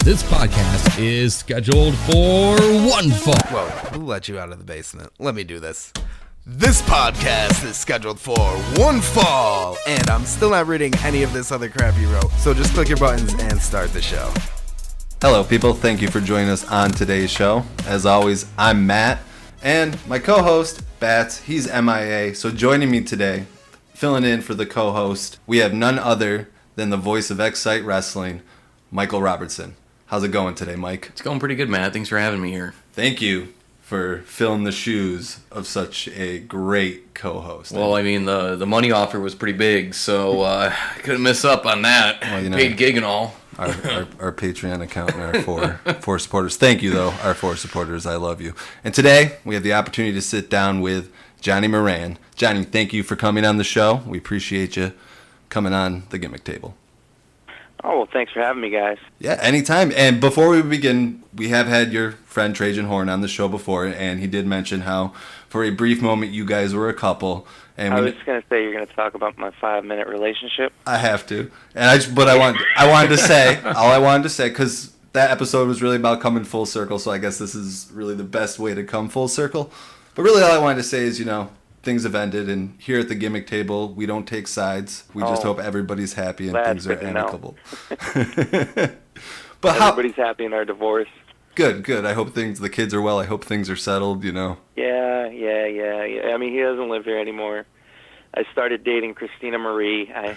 This podcast is scheduled for one fall. Whoa, who let you out of the basement? Let me do this. This podcast is scheduled for one fall, and I'm still not reading any of this other crap you wrote, so just click your buttons and start the show. Hello, people. Thank you for joining us on today's show. As always, I'm Matt, and my co-host, Bats, he's MIA, so joining me today, filling in for the co-host, we have none other than the voice of Excite Wrestling, Michael Robertson. How's it going today, Mike? It's going pretty good, Matt. Thanks for having me here. Thank you for filling the shoes of such a great co-host. Well, I mean, the money offer was pretty big, so I couldn't miss up on that. Well, you know, paid gig and all. Our Patreon account and our four supporters. Thank you, though, our four supporters. I love you. And today, we have the opportunity to sit down with Johnny Moran. Johnny, thank you for coming on the show. We appreciate you coming on the Gimmick Table. Oh, well, thanks for having me, guys. Yeah, anytime. And before we begin, we have had your friend Trajan Horn on the show before, and he did mention how, for a brief moment, you guys were a couple. And I was going to say you're going to talk about my 5-minute relationship. I have to, and I wanted to say all I wanted to say, because that episode was really about coming full circle. So I guess this is really the best way to come full circle. But really, all I wanted to say is, things have ended, and here at the Gimmick Table, we don't take sides. We just hope everybody's happy and things are amicable. But everybody's happy in our divorce. Good. I hope the kids are well. I hope things are settled, Yeah. I mean, he doesn't live here anymore. I started dating Christina Marie. I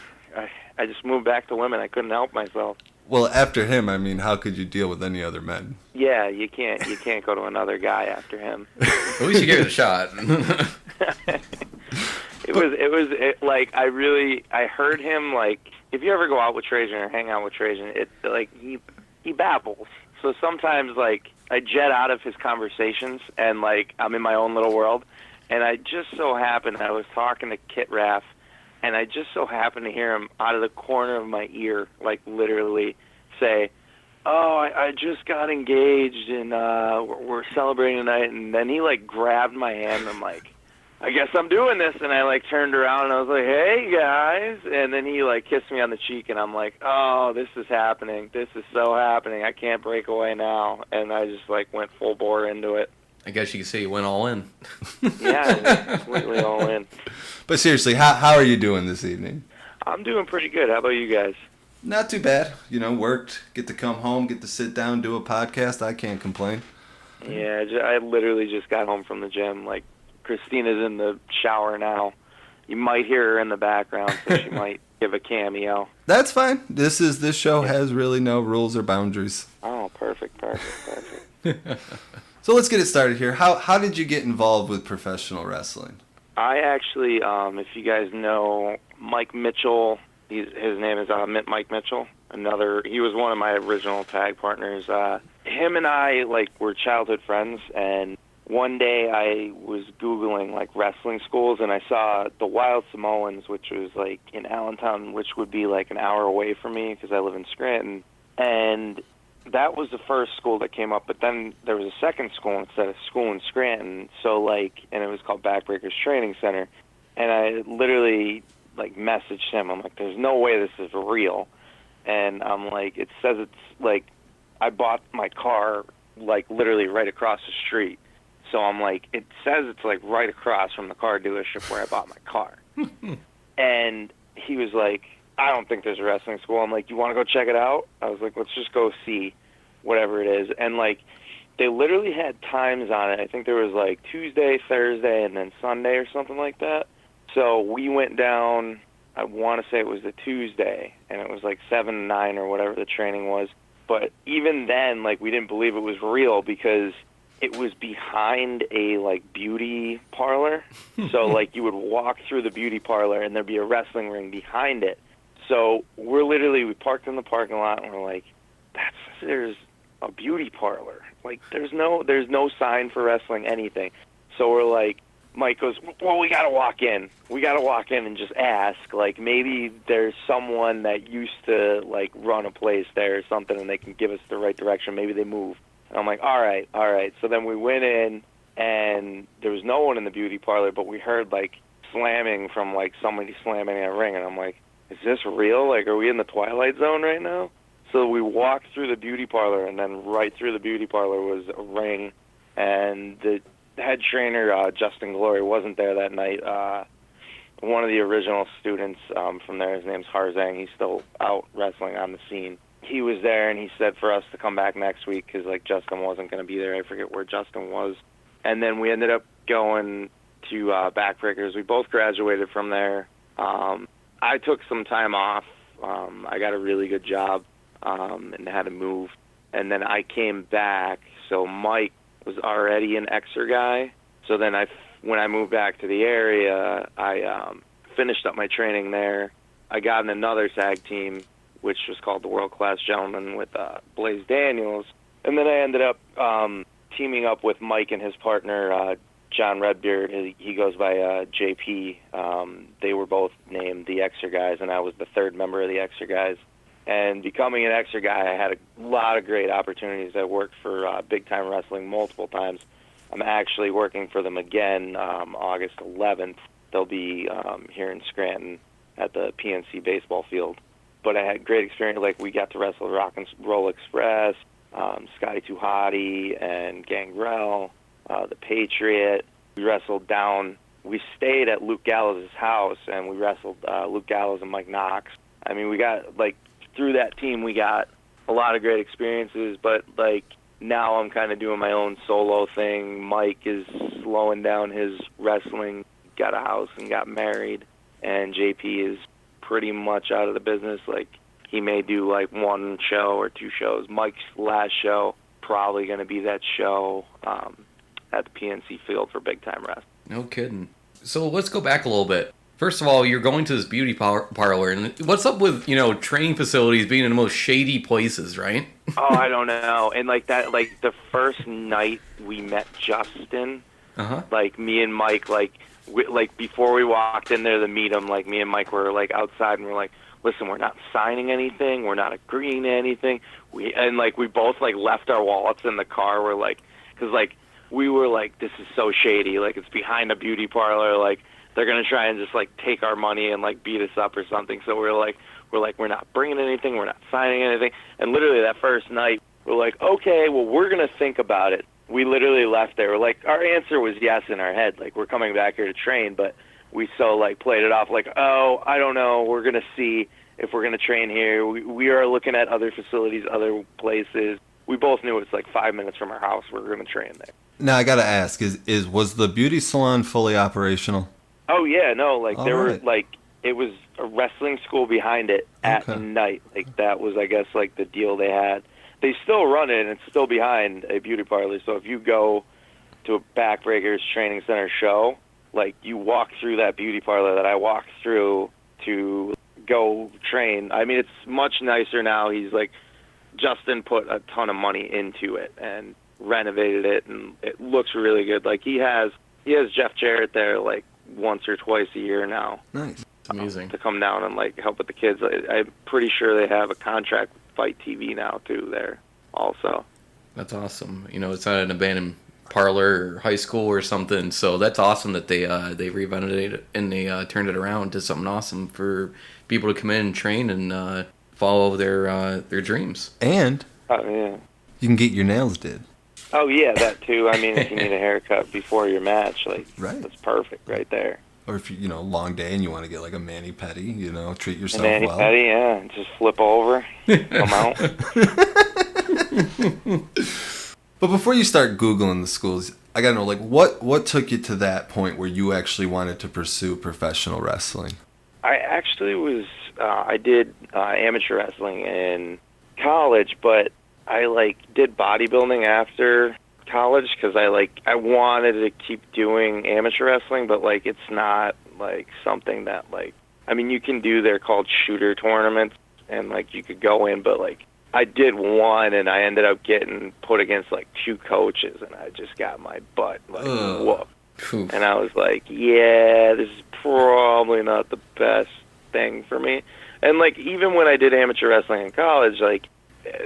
just moved back to women. I couldn't help myself. Well, after him, I mean, how could you deal with any other men? Yeah, you can't go to another guy after him. At least you gave it a shot. I heard him, like, if you ever go out with Trajan or hang out with Trajan, it's like he babbles. So sometimes, like, I jet out of his conversations and, like, I'm in my own little world. And I just so happened, I was talking to Kit Raff, and I just so happened to hear him out of the corner of my ear, like, literally say, "Oh, I just got engaged, and we're celebrating tonight." And then he, like, grabbed my hand, and I'm like, I guess I'm doing this. And I, like, turned around, and I was like, "Hey, guys." And then he, like, kissed me on the cheek, and I'm like, "Oh, this is happening. This is so happening. I can't break away now." And I just, like, went full bore into it. I guess you could say you went all in. Yeah, completely all in. But seriously, how are you doing this evening? I'm doing pretty good. How about you guys? Not too bad. Worked, get to come home, get to sit down, do a podcast. I can't complain. Yeah, I literally just got home from the gym. Like, Christina's in the shower now. You might hear her in the background, so she might give a cameo. That's fine. This show has really no rules or boundaries. Oh, perfect. So let's get it started here. How did you get involved with professional wrestling? I actually, if you guys know Mike Mitchell, his name is Mike Mitchell. He was one of my original tag partners. Him and I, like, were childhood friends, and one day I was Googling, like, wrestling schools, and I saw the Wild Samoans, which was, like, in Allentown, which would be, like, an hour away from me because I live in Scranton. And that was the first school that came up, but then there was a second school instead of school in Scranton, and it was called Backbreakers Training Center. And I literally, like, messaged him. I'm like, "There's no way this is real." And I'm like, it says it's, like, I bought my car, like, literally right across the street. So I'm like, it says it's, like, right across from the car dealership where I bought my car. And he was like, "I don't think there's a wrestling school." I'm like, "You want to go check it out?" I was like, "Let's just go see whatever it is." And, like, they literally had times on it. I think there was, like, Tuesday, Thursday, and then Sunday or something like that. So we went down, I want to say it was the Tuesday, and it was, like, 7 to 9 or whatever the training was. But even then, like, we didn't believe it was real because it was behind a, like, beauty parlor. So, like, you would walk through the beauty parlor, and there'd be a wrestling ring behind it. So we parked in the parking lot, and we're like, there's a beauty parlor. Like, there's no sign for wrestling anything. So we're like, Mike goes, "Well, we got to walk in. We got to walk in and just ask. Like, maybe there's someone that used to, like, run a place there or something, and they can give us the right direction. Maybe they move." And I'm like, all right. So then we went in, and there was no one in the beauty parlor, but we heard, like, slamming from, like, somebody slamming a ring. And I'm like, is this real? Like, are we in the Twilight Zone right now? So we walked through the beauty parlor, and then right through the beauty parlor was a ring, and the head trainer, Justin Glory, wasn't there that night. One of the original students from there, his name's Harzang, he's still out wrestling on the scene. He was there, and he said for us to come back next week because, like, Justin wasn't going to be there. I forget where Justin was. And then we ended up going to Backbreakers. We both graduated from there. I took some time off. I got a really good job and had to move. And then I came back. So Mike was already an Xer guy. So then when I moved back to the area, I finished up my training there. I got in another tag team, which was called the World Class Gentlemen with Blaze Daniels. And then I ended up teaming up with Mike and his partner, John Redbeard. He goes by JP. They were both named the Xer guys, and I was the third member of the Xer guys. And becoming an Xer guy, I had a lot of great opportunities. I worked for Big Time Wrestling multiple times. I'm actually working for them again August 11th. They'll be here in Scranton at the PNC baseball field. But I had great experience. Like, we got to wrestle Rock and Roll Express, Scotty Too Hottie, and Gangrel, the Patriot. We wrestled down. We stayed at Luke Gallows' house, and we wrestled Luke Gallows and Mike Knox. I mean, we got, like, through that team, we got a lot of great experiences, but, like, now I'm kind of doing my own solo thing. Mike is slowing down his wrestling, got a house and got married, and JP is pretty much out of the business. Like, he may do like one show or two shows. Mike's last show probably going to be that show at the PNC field for Big Time Wrestling. No kidding. So let's go back a little bit. First of all, you're going to this beauty parlor, and what's up with, training facilities being in the most shady places, right? Oh, I don't know. And like that, like the first night we met Justin, like me and Mike, like before we walked in there to meet him, like me and Mike were like outside, and we're like, listen, we're not signing anything, we're not agreeing to anything. We both like left our wallets in the car. We're like, because like we were like, this is so shady. Like, it's behind a beauty parlor. Like, they're gonna try and just like take our money and like beat us up or something. So we're not bringing anything, we're not signing anything. And literally that first night, we're like, okay, well, we're gonna think about it. We literally left there. We're like, our answer was yes in our head, like, we're coming back here to train, but we so like played it off like, oh, I don't know, we're gonna see if we're gonna train here. We are looking at other facilities, other places. We both knew it's like 5 minutes from our house. We're gonna train there. Now I gotta ask, was the beauty salon fully operational? Oh yeah, no, like All right. were like, it was a wrestling school behind it at night. Like, that was, I guess, like the deal they had. They still run it, and it's still behind a beauty parlor. So if you go to a Backbreakers Training Center show, like, you walk through that beauty parlor that I walked through to go train. I mean, it's much nicer now. He's like, Justin put a ton of money into it and renovated it, and it looks really good. Like, he has Jeff Jarrett there like once or twice a year now. Nice. Amazing. To come down and like help with the kids. I'm pretty sure they have a contract with Fight TV now too there also. That's awesome. It's not an abandoned parlor or high school or something, so that's awesome that they renovated it and they turned it around to something awesome for people to come in and train and follow their dreams. And Yeah. you can get your nails did. Oh yeah, that too. I mean, if you need a haircut before your match, like, right, that's perfect right there. Or if you long day and you want to get like a mani-pedi, treat yourself well. Mani-pedi, yeah, just flip over, come out. But before you start Googling the schools, I gotta know, like, what took you to that point where you actually wanted to pursue professional wrestling? I actually was, I did amateur wrestling in college, but I did bodybuilding after college because I wanted to keep doing amateur wrestling, but it's not something that I mean, you can do, they're called shooter tournaments, and you could go in, but I did one, and I ended up getting put against two coaches, and I just got my butt whooped. And I was like, yeah, this is probably not the best thing for me. And even when I did amateur wrestling in college,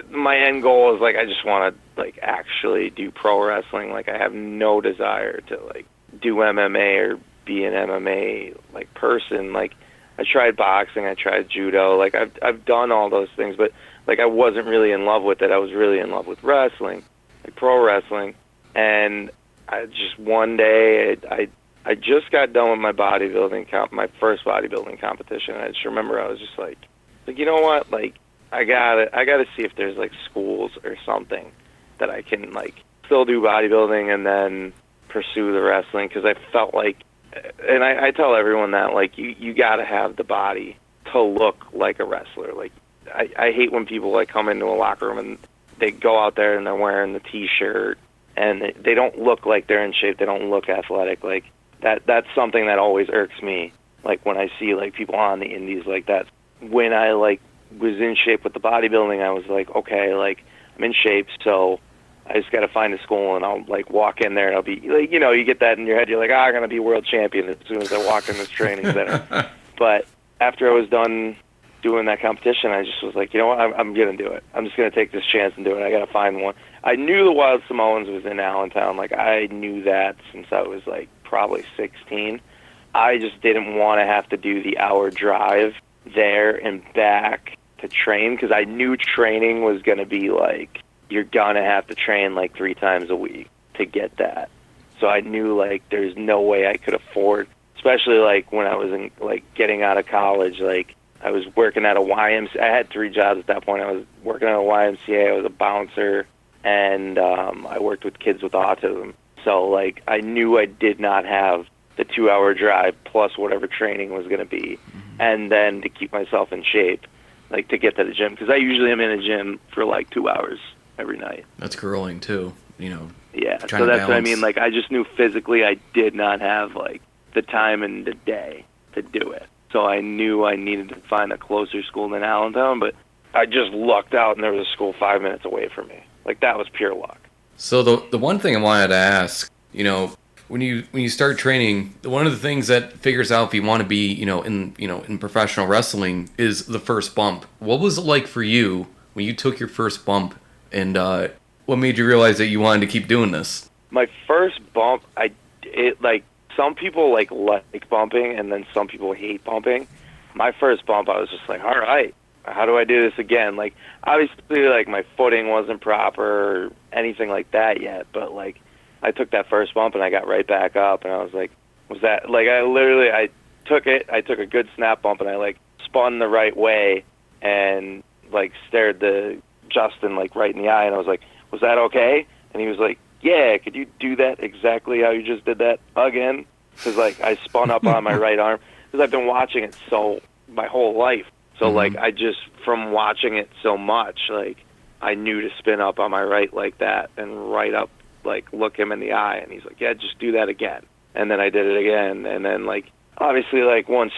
my end goal is I just want to actually do pro wrestling. I have no desire to do MMA or be an MMA person. I tried boxing, I tried judo, I've done all those things, but like I wasn't really in love with it. I was really in love with wrestling, like pro wrestling. And I just one day I just got done with my my first bodybuilding competition. I just remember I was just like you know what, like I gotta see if there's like schools or something that I can like still do bodybuilding and then pursue the wrestling, because I felt like, and I tell everyone that, like you gotta have the body to look like a wrestler. Like I hate when people like come into a locker room and they go out there and they're wearing the t-shirt and they don't look like they're in shape. They don't look athletic. Like that's something that always irks me. Like when I see like people on the indies like that. When I like was in shape with the bodybuilding, I was like, okay, like I'm in shape, so I just got to find a school and I'll like walk in there and I'll be like, you know, you get that in your head. You're like, I'm going to be world champion as soon as I walk in this training center. But after I was done doing that competition, I just was like, you know what, I'm going to do it. I'm just going to take this chance and do it. I got to find one. I knew the Wild Samoans was in Allentown. Like I knew that since I was like probably 16. I just didn't want to have to do the hour drive there and back to train, because I knew training was going to be like, you're going to have to train like 3 times a week to get that. So I knew like there's no way I could afford, especially like when I was in like getting out of college, like I was working at a YMCA. I had 3 jobs at that point. I was working at a YMCA, I was a bouncer, and I worked with kids with autism. So like I knew I did not have the 2-hour drive plus whatever training was going to be, and then to keep myself in shape, like to get to the gym, because I usually am in a gym for like 2 hours every night. That's grueling too, you know. Yeah, so that's what I mean. Like I just knew physically I did not have like the time in the day to do it. So I knew I needed to find a closer school than Allentown, but I just lucked out and there was a school 5 minutes away from me. Like that was pure luck. So the one thing I wanted to ask, you know, when you start training, one of the things that figures out if you want to be, in professional wrestling is the first bump. What was it like for you when you took your first bump, and what made you realize that you wanted to keep doing this? My first bump, some people like bumping, and then some people hate bumping. My first bump, I was just like, all right, how do I do this again? Like, obviously, like, my footing wasn't proper or anything like that yet, but, like, I took that first bump and I got right back up, and I was like, was that, like, I took a good snap bump, and I, like, spun the right way and, like, stared Justin, like, right in the eye, and I was like, was that okay? And he was like, yeah, could you do that exactly how you just did that again? Because, like, I spun up on my right arm, because I've been watching it my whole life. So, like, I just, from watching it so much, like, I knew to spin up on my right like that and right up, like, look him in the eye. And he's like, yeah, just do that again. And then I did it again. And then, like, obviously, like, once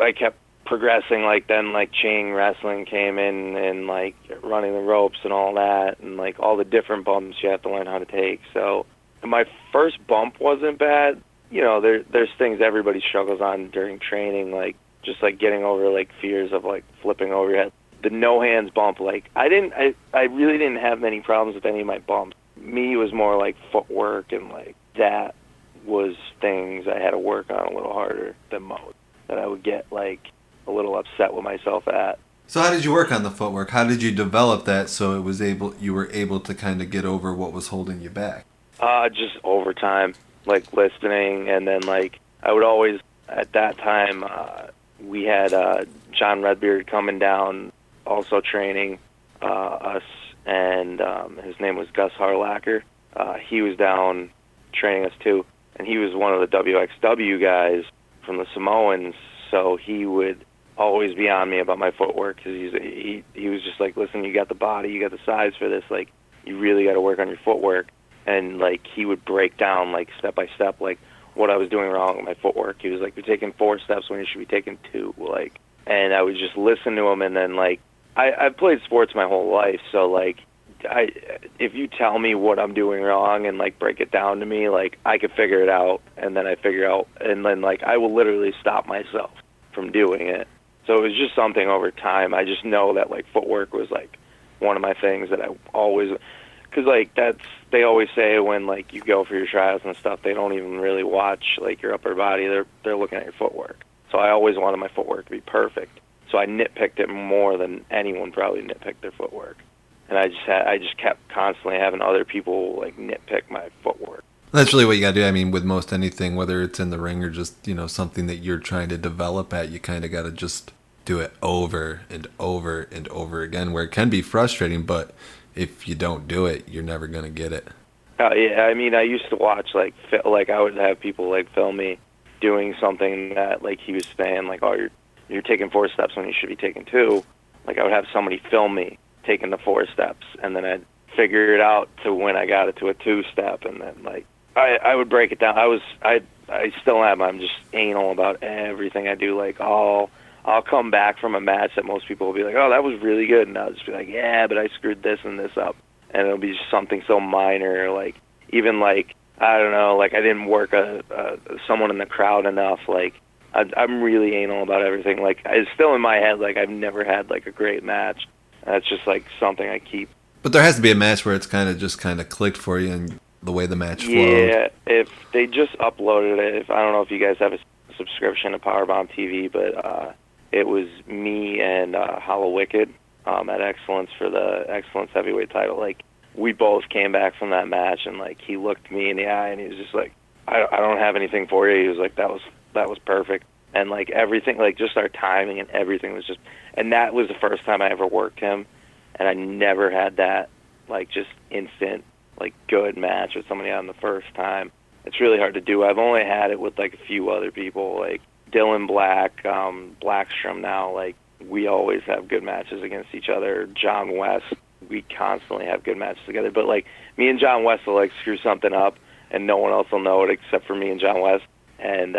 I kept progressing, like, then, like, chain wrestling came in and, like, running the ropes and all that. And, like, all the different bumps you have to learn how to take. So my first bump wasn't bad. You know, there's things everybody struggles on during training, like, just like getting over like fears of like flipping over your head. The no hands bump, like I really didn't have many problems with any of my bumps. Me, it was more like footwork, and like that was things I had to work on a little harder than most, that I would get like a little upset with myself at. So how did you work on the footwork? How did you develop that so you were able to kind of get over what was holding you back? Just over time, like listening, and then like I would always, at that time, we had John Redbeard coming down, also training us, and his name was Gus Harlacher. He was down training us too, and he was one of the WXW guys from the Samoans, so he would always be on me about my footwork, because he was just like, listen, you got the body, you got the size for this, like, you really got to work on your footwork. And like he would break down like step by step, like, what I was doing wrong with my footwork. He was like, you're taking 4 steps when you should be taking 2, like, and I would just listen to him. And then like I've played sports my whole life, so like if you tell me what I'm doing wrong and like break it down to me, like I could figure it out, and then I figure out, and then like I will literally stop myself from doing it. So it was just something over time. I just know that like footwork was like one of my things that I always, because like they always say when like you go for your tryouts and stuff, they don't even really watch like your upper body. They're looking at your footwork. So I always wanted my footwork to be perfect. So I nitpicked it more than anyone probably nitpicked their footwork. And I just kept constantly having other people like nitpick my footwork. That's really what you got to do. I mean, with most anything, whether it's in the ring or just, something that you're trying to develop at, you kind of got to just do it over and over and over again, where it can be frustrating, but if you don't do it, you're never going to get it. Yeah, I mean, I used to watch, like I would have people, like, film me doing something that, like, he was saying, like, oh, you're taking 4 steps when you should be taking 2. Like, I would have somebody film me taking the 4 steps, and then I'd figure it out to when I got it to a 2-step, and then, like, I would break it down. I still am. I'm just anal about everything I do. Like, I'll come back from a match that most people will be like, oh, that was really good, and I'll just be like, yeah, but I screwed this and this up. And it'll be just something so minor, like, even, like, I don't know, like, I didn't work someone in the crowd enough. Like, I'm really anal about everything. Like, it's still in my head, like, I've never had, like, a great match. That's just, like, something I keep. But there has to be a match where it's kind of clicked for you and the way the match flowed. Yeah, if they just uploaded it, I don't know if you guys have a subscription to Powerbomb TV, but it was me and Hollow Wicked at Excellence for the Excellence Heavyweight title. Like, we both came back from that match, and, like, he looked me in the eye, and he was just like, I don't have anything for you. He was like, that was perfect. And, like, everything, like, just our timing and everything was just, and that was the first time I ever worked him, and I never had that, like, just instant, like, good match with somebody on the first time. It's really hard to do. I've only had it with, like, a few other people, like Dylan Black, Blackstrom now. Like, we always have good matches against each other. John West, we constantly have good matches together. But, like, me and John West will, like, screw something up, and no one else will know it except for me and John West. And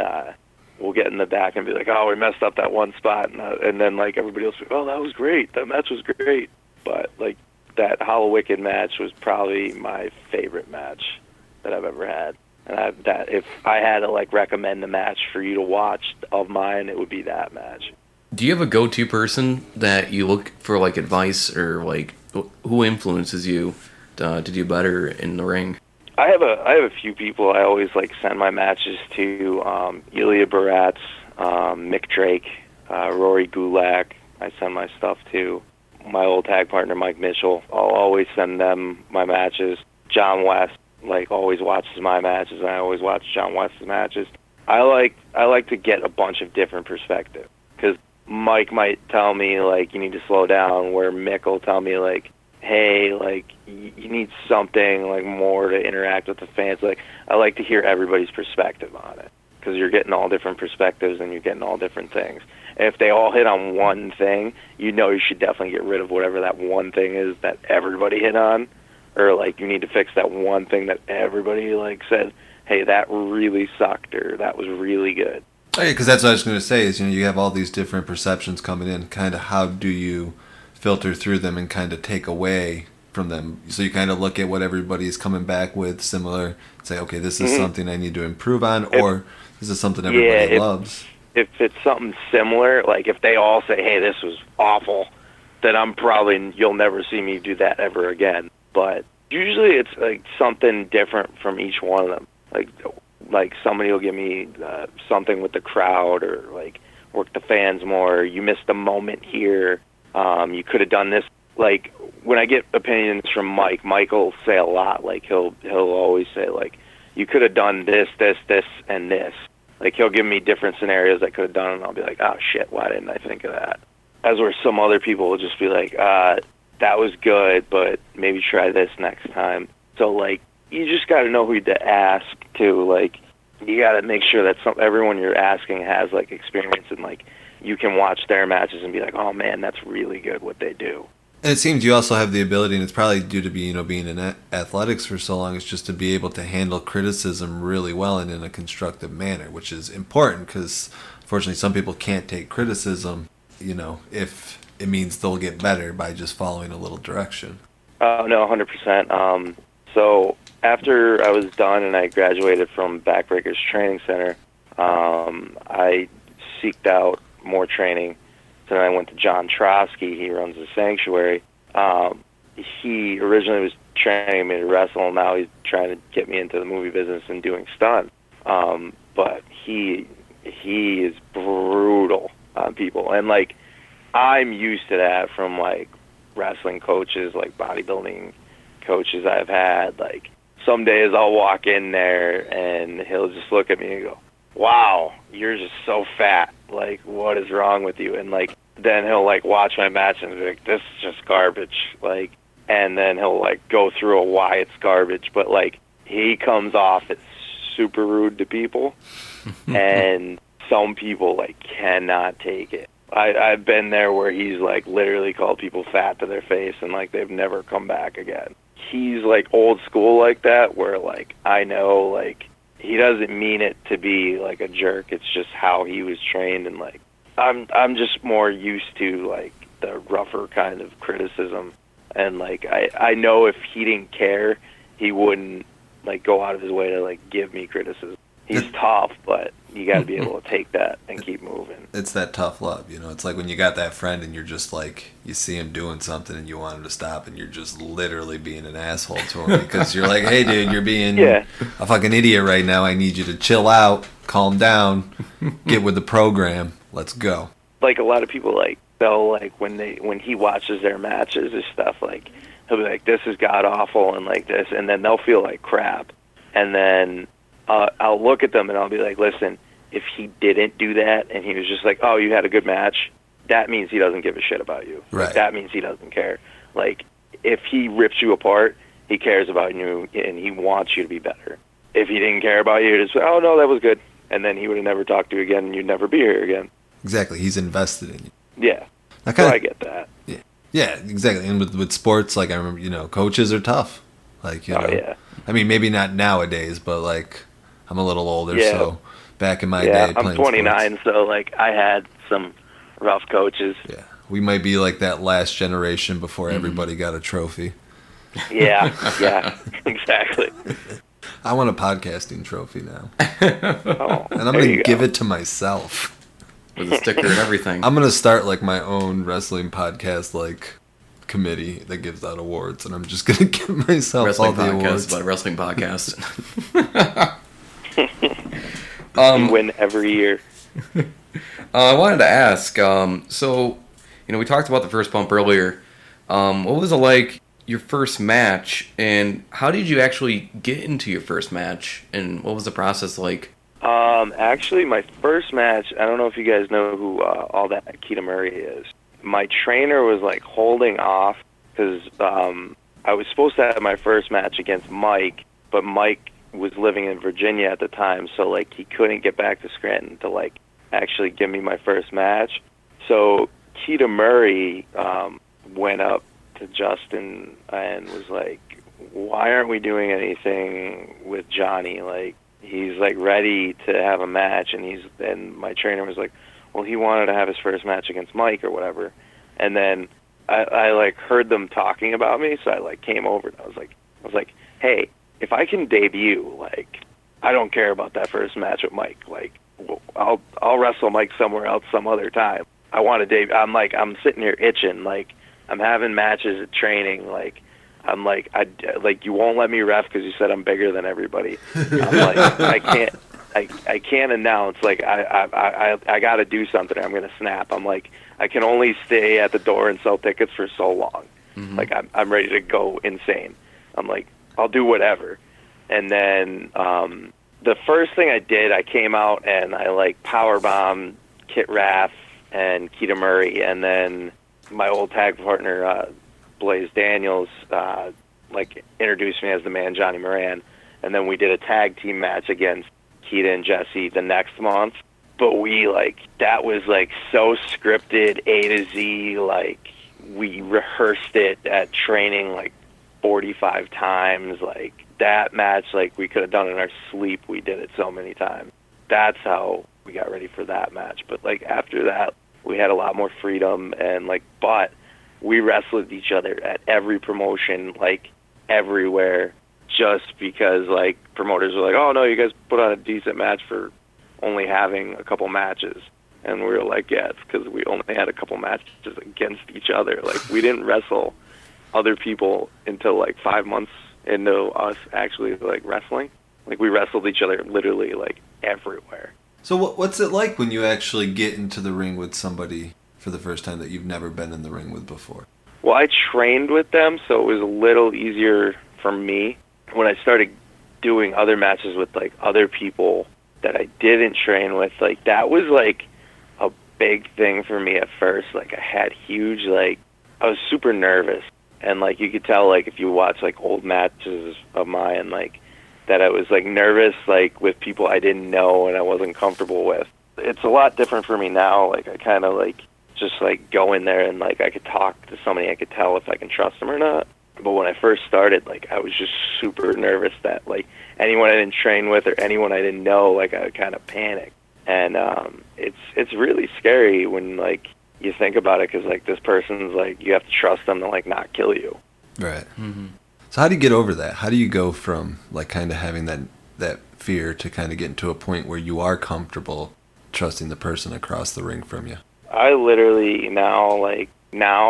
we'll get in the back and be like, oh, we messed up that one spot. And then, like, everybody else will be, oh, that was great. That match was great. But, like, that Hollow Wicked match was probably my favorite match that I've ever had. And that if I had to, like, recommend a match for you to watch of mine, it would be that match. Do you have a go-to person that you look for, like, advice, or, like, who influences you to do better in the ring? I have a few people I always, like, send my matches to. Ilya Baratz, Mick Drake, Rory Gulak. I send my stuff to. My old tag partner, Mike Mitchell. I'll always send them my matches. John West, like, always watches my matches, and I always watch John West's matches. I like to get a bunch of different perspectives, because Mike might tell me, like, you need to slow down, where Mick will tell me, like, hey, like, you need something, like, more to interact with the fans. Like, I like to hear everybody's perspective on it, because you're getting all different perspectives and you're getting all different things. And if they all hit on one thing, you know you should definitely get rid of whatever that one thing is that everybody hit on. Or, like, you need to fix that one thing that everybody, like, said, hey, that really sucked, or that was really good. Oh, yeah, because that's what I was going to say is, you have all these different perceptions coming in. Kind of how do you filter through them and kind of take away from them? So you kind of look at what everybody's coming back with similar, say, okay, this is something I need to improve on, or this is something everybody loves. If it's something similar, like if they all say, hey, this was awful, then you'll never see me do that ever again. But usually it's, like, something different from each one of them. Like somebody will give me something with the crowd, or, like, work the fans more. You missed the moment here. You could have done this. Like, when I get opinions from Mike will say a lot. Like, he'll always say, like, you could have done this, this, this, and this. Like, he'll give me different scenarios I could have done, and I'll be like, oh, shit, why didn't I think of that? As where some other people will just be like, that was good, but maybe try this next time. So, like, you just got to know who to ask, too. Like, you got to make sure that everyone you're asking has, like, experience, and, like, you can watch their matches and be like, oh, man, that's really good what they do. And it seems you also have the ability, and it's probably due to being in athletics for so long, it's just to be able to handle criticism really well and in a constructive manner, which is important because, unfortunately, some people can't take criticism, if it means they'll get better by just following a little direction. No, 100%. So after I was done and I graduated from Backbreakers Training Center, I seeked out more training. So then I went to John Trotsky. He runs the Sanctuary. He originally was training me to wrestle. Now he's trying to get me into the movie business and doing stunts. But he is brutal on people. And, like, I'm used to that from like wrestling coaches, like bodybuilding coaches I've had. Like some days I'll walk in there and he'll just look at me and go, "Wow, you're just so fat. Like, what is wrong with you?" And like then he'll like watch my match and be like, "This is just garbage." Like, and then he'll like go through a why it's garbage, but like he comes off as super rude to people, and some people like cannot take it. I've been there where he's like literally called people fat to their face and like they've never come back again. He's like old school like that, where like I know like he doesn't mean it to be like a jerk. It's just how he was trained, and like I'm just more used to like the rougher kind of criticism, and like I know if he didn't care, he wouldn't like go out of his way to like give me criticism. He's tough, but you got to be able to take that and keep moving. It's that tough love, you know. It's like when you got that friend and you're just like, you see him doing something and you want him to stop, and you're just literally being an asshole to him because you're like, "Hey, dude, you're being a fucking idiot right now. I need you to chill out, calm down, get with the program. Let's go." Like a lot of people, like they'll like when he watches their matches and stuff, like he'll be like, "This is god awful," and like this, and then they'll feel like crap, and then I'll look at them and I'll be like, "Listen, if he didn't do that and he was just like, oh, you had a good match, that means he doesn't give a shit about you. Right. Like, that means he doesn't care. Like, if he rips you apart, he cares about you and he wants you to be better. If he didn't care about you, he'd just say, oh, no, that was good." And then he would have never talked to you again and you'd never be here again. Exactly. He's invested in you. Yeah. So I get that. Yeah, exactly. And with sports, like I remember, you know, coaches are tough. Like, you know, yeah. I mean, maybe not nowadays, but like I'm a little older, Yeah. so back in my day, Yeah, playing I'm 29, sports, so like I had some rough coaches. yeah, we might be like that last generation before everybody got a trophy. Yeah, yeah, exactly. I want a podcasting trophy now, Oh, and I'm gonna give it to myself. With a sticker and everything. I'm gonna start like my own wrestling podcast like committee that gives out awards, and I'm just gonna give myself wrestling all the podcast awards. about a wrestling podcast. You win every year. I wanted to ask, so, you know, we talked about the first bump earlier. What was it like, your first match, and how did you actually get into your first match, and what was the process like? Actually, my first match, I don't know if you guys know who all that Keita Murray is. My trainer was, like, holding off because I was supposed to have my first match against Mike, but Mike was living in Virginia at the time, so, like, he couldn't get back to Scranton to, like, actually give me my first match. So Keita Murray went up to Justin and was like, why aren't we doing anything with Johnny? Like, he's, like, ready to have a match, and my trainer was like, well, he wanted to have his first match against Mike or whatever. And then I like, heard them talking about me, so I, like, came over and I was like, hey, if I can debut, like, I don't care about that first match with Mike. Like, I'll wrestle Mike somewhere else some other time. I want to debut. I'm sitting here itching. Like, I'm having matches at training. Like, I'm like, you won't let me ref because you said I'm bigger than everybody. I'm like, I can't announce. Like, I got to do something. I'm gonna snap. I'm like, I can only stay at the door and sell tickets for so long. Mm-hmm. Like, I'm ready to go insane. I'm like, I'll do whatever. And then the first thing I did, I came out and I, like, powerbombed Kit Raff and Keita Murray, and then my old tag partner, Blaze Daniels, like, introduced me as the man Johnny Moran, and then we did a tag team match against Keita and Jesse the next month. But we, like, that was, like, so scripted, A to Z. Like, we rehearsed it at training, like, 45 times. Like, that match, like, we could have done in our sleep. We did it so many times. That's how we got ready for that match. But, like, after that, we had a lot more freedom, and, like, but we wrestled each other at every promotion, like, everywhere, just because, like, promoters were like, oh, no, you guys put on a decent match for only having a couple matches. And we were like, yeah, it's because we only had a couple matches against each other. Like, we didn't wrestle other people until, like, 5 months into us actually, like, wrestling. Like, we wrestled each other literally, like, everywhere. So what's it like when you actually get into the ring with somebody for the first time that you've never been in the ring with before? Well, I trained with them, so it was a little easier for me. When I started doing other matches with, like, other people that I didn't train with, like, that was, like, a big thing for me at first. Like, I had huge, like, I was super nervous. And, like, you could tell, like, if you watch, like, old matches of mine, like, that I was, like, nervous, like, with people I didn't know and I wasn't comfortable with. It's a lot different for me now. Like, I kind of, like, just, like, go in there and, like, I could talk to somebody, I could tell if I can trust them or not. But when I first started, like, I was just super nervous that, like, anyone I didn't train with or anyone I didn't know, like, I would kind of panic. And it's really scary when, like, you think about it, because, like, this person's, like, you have to trust them to, like, not kill you. Right. Mm-hmm. So how do you get over that? How do you go from, like, kind of having that fear to kind of getting to a point where you are comfortable trusting the person across the ring from you? I literally now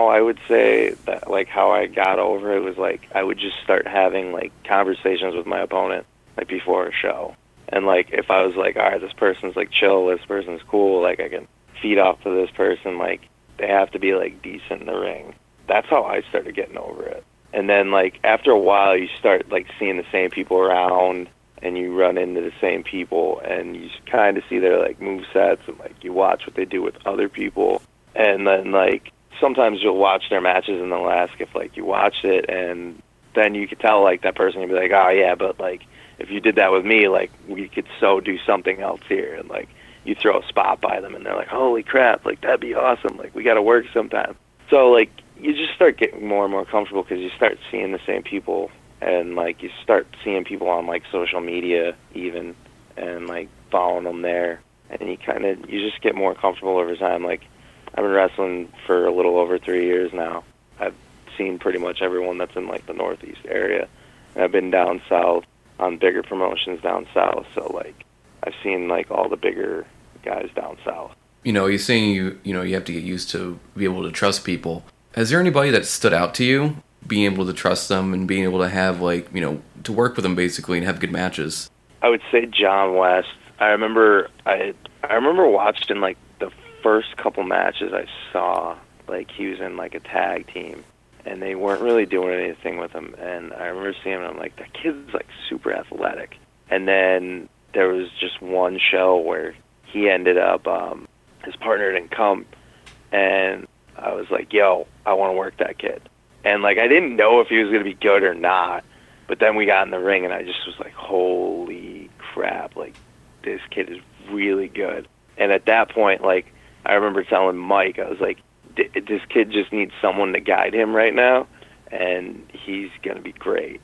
I would say that, like, how I got over it was, like, I would just start having, like, conversations with my opponent, like, before a show. And, like, if I was like, all right, this person's, like, chill, this person's cool, like, I can feed off of this person, like, they have to be, like, decent in the ring. That's how I started getting over it. And then, like, after a while, you start, like, seeing the same people around, and you run into the same people, and you kind of see their, like, movesets, and, like, you watch what they do with other people. And then, like, sometimes you'll watch their matches, and they'll ask if, like, you watched it, and then you could tell, like, that person would be like, oh, yeah, but, like, if you did that with me, like, we could do something else here. And, like, you throw a spot by them, and they're like, holy crap, like, that'd be awesome. Like, we got to work sometime. So, like, you just start getting more and more comfortable because you start seeing the same people. And, like, you start seeing people on, like, social media even, and, like, following them there. And you just get more comfortable over time. Like, I've been wrestling for a little over 3 years now. I've seen pretty much everyone that's in, like, the Northeast area. And I've been down south on bigger promotions down south. So, like, I've seen, like, all the bigger guys down south. You know, you're saying you have to get used to be able to trust people. Has there anybody that stood out to you, being able to trust them and being able to have, like, you know, to work with them basically and have good matches? I would say John West. I remember watching, like, the first couple matches I saw, like, he was in, like, a tag team, and they weren't really doing anything with him. And I remember seeing him, and I'm like, that kid's, like, super athletic. And then there was just one show where he ended up, his partner didn't come, and I was like, yo, I want to work that kid. And, like, I didn't know if he was going to be good or not, but then we got in the ring, and I just was like, holy crap, like, this kid is really good. And at that point, like, I remember telling Mike, I was like, this kid just needs someone to guide him right now, and he's going to be great.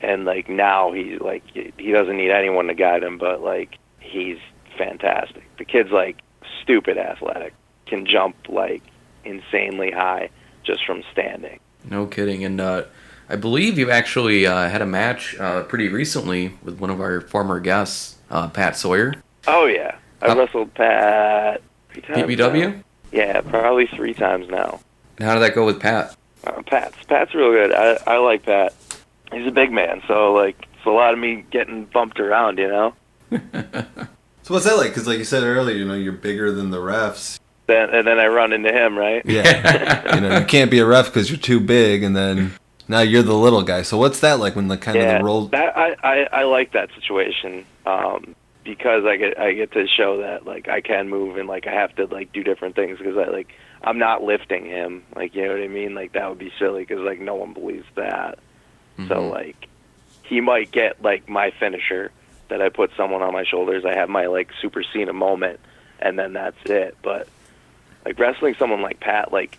And, like, now he's, like, he doesn't need anyone to guide him, but, like, he's fantastic. The kid's, like, stupid athletic, can jump, like, insanely high just from standing. No kidding. And I believe you actually had a match pretty recently with one of our former guests, Pat Sawyer. Oh, yeah. I wrestled Pat 3 times PBW? now. Yeah, probably 3 times now. And how did that go with Pat? Pat's real good. I like Pat. He's a big man, so, like, it's a lot of me getting bumped around, you know? So what's that like? Because, like you said earlier, you know, you're bigger than the refs. And then I run into him, right? Yeah. You know, you can't be a ref because you're too big, and then now you're the little guy. So what's that like when the kind of the role? I like that situation because I get to show that, like, I can move, and, like, I have to, like, do different things because I'm not lifting him, like, you know what I mean? Like, that would be silly because, like, no one believes that. Mm-hmm. So, like, he might get, like, my finisher that I put someone on my shoulders. I have my, like, Super Cena moment, and then that's it. But, like, wrestling someone like Pat, like,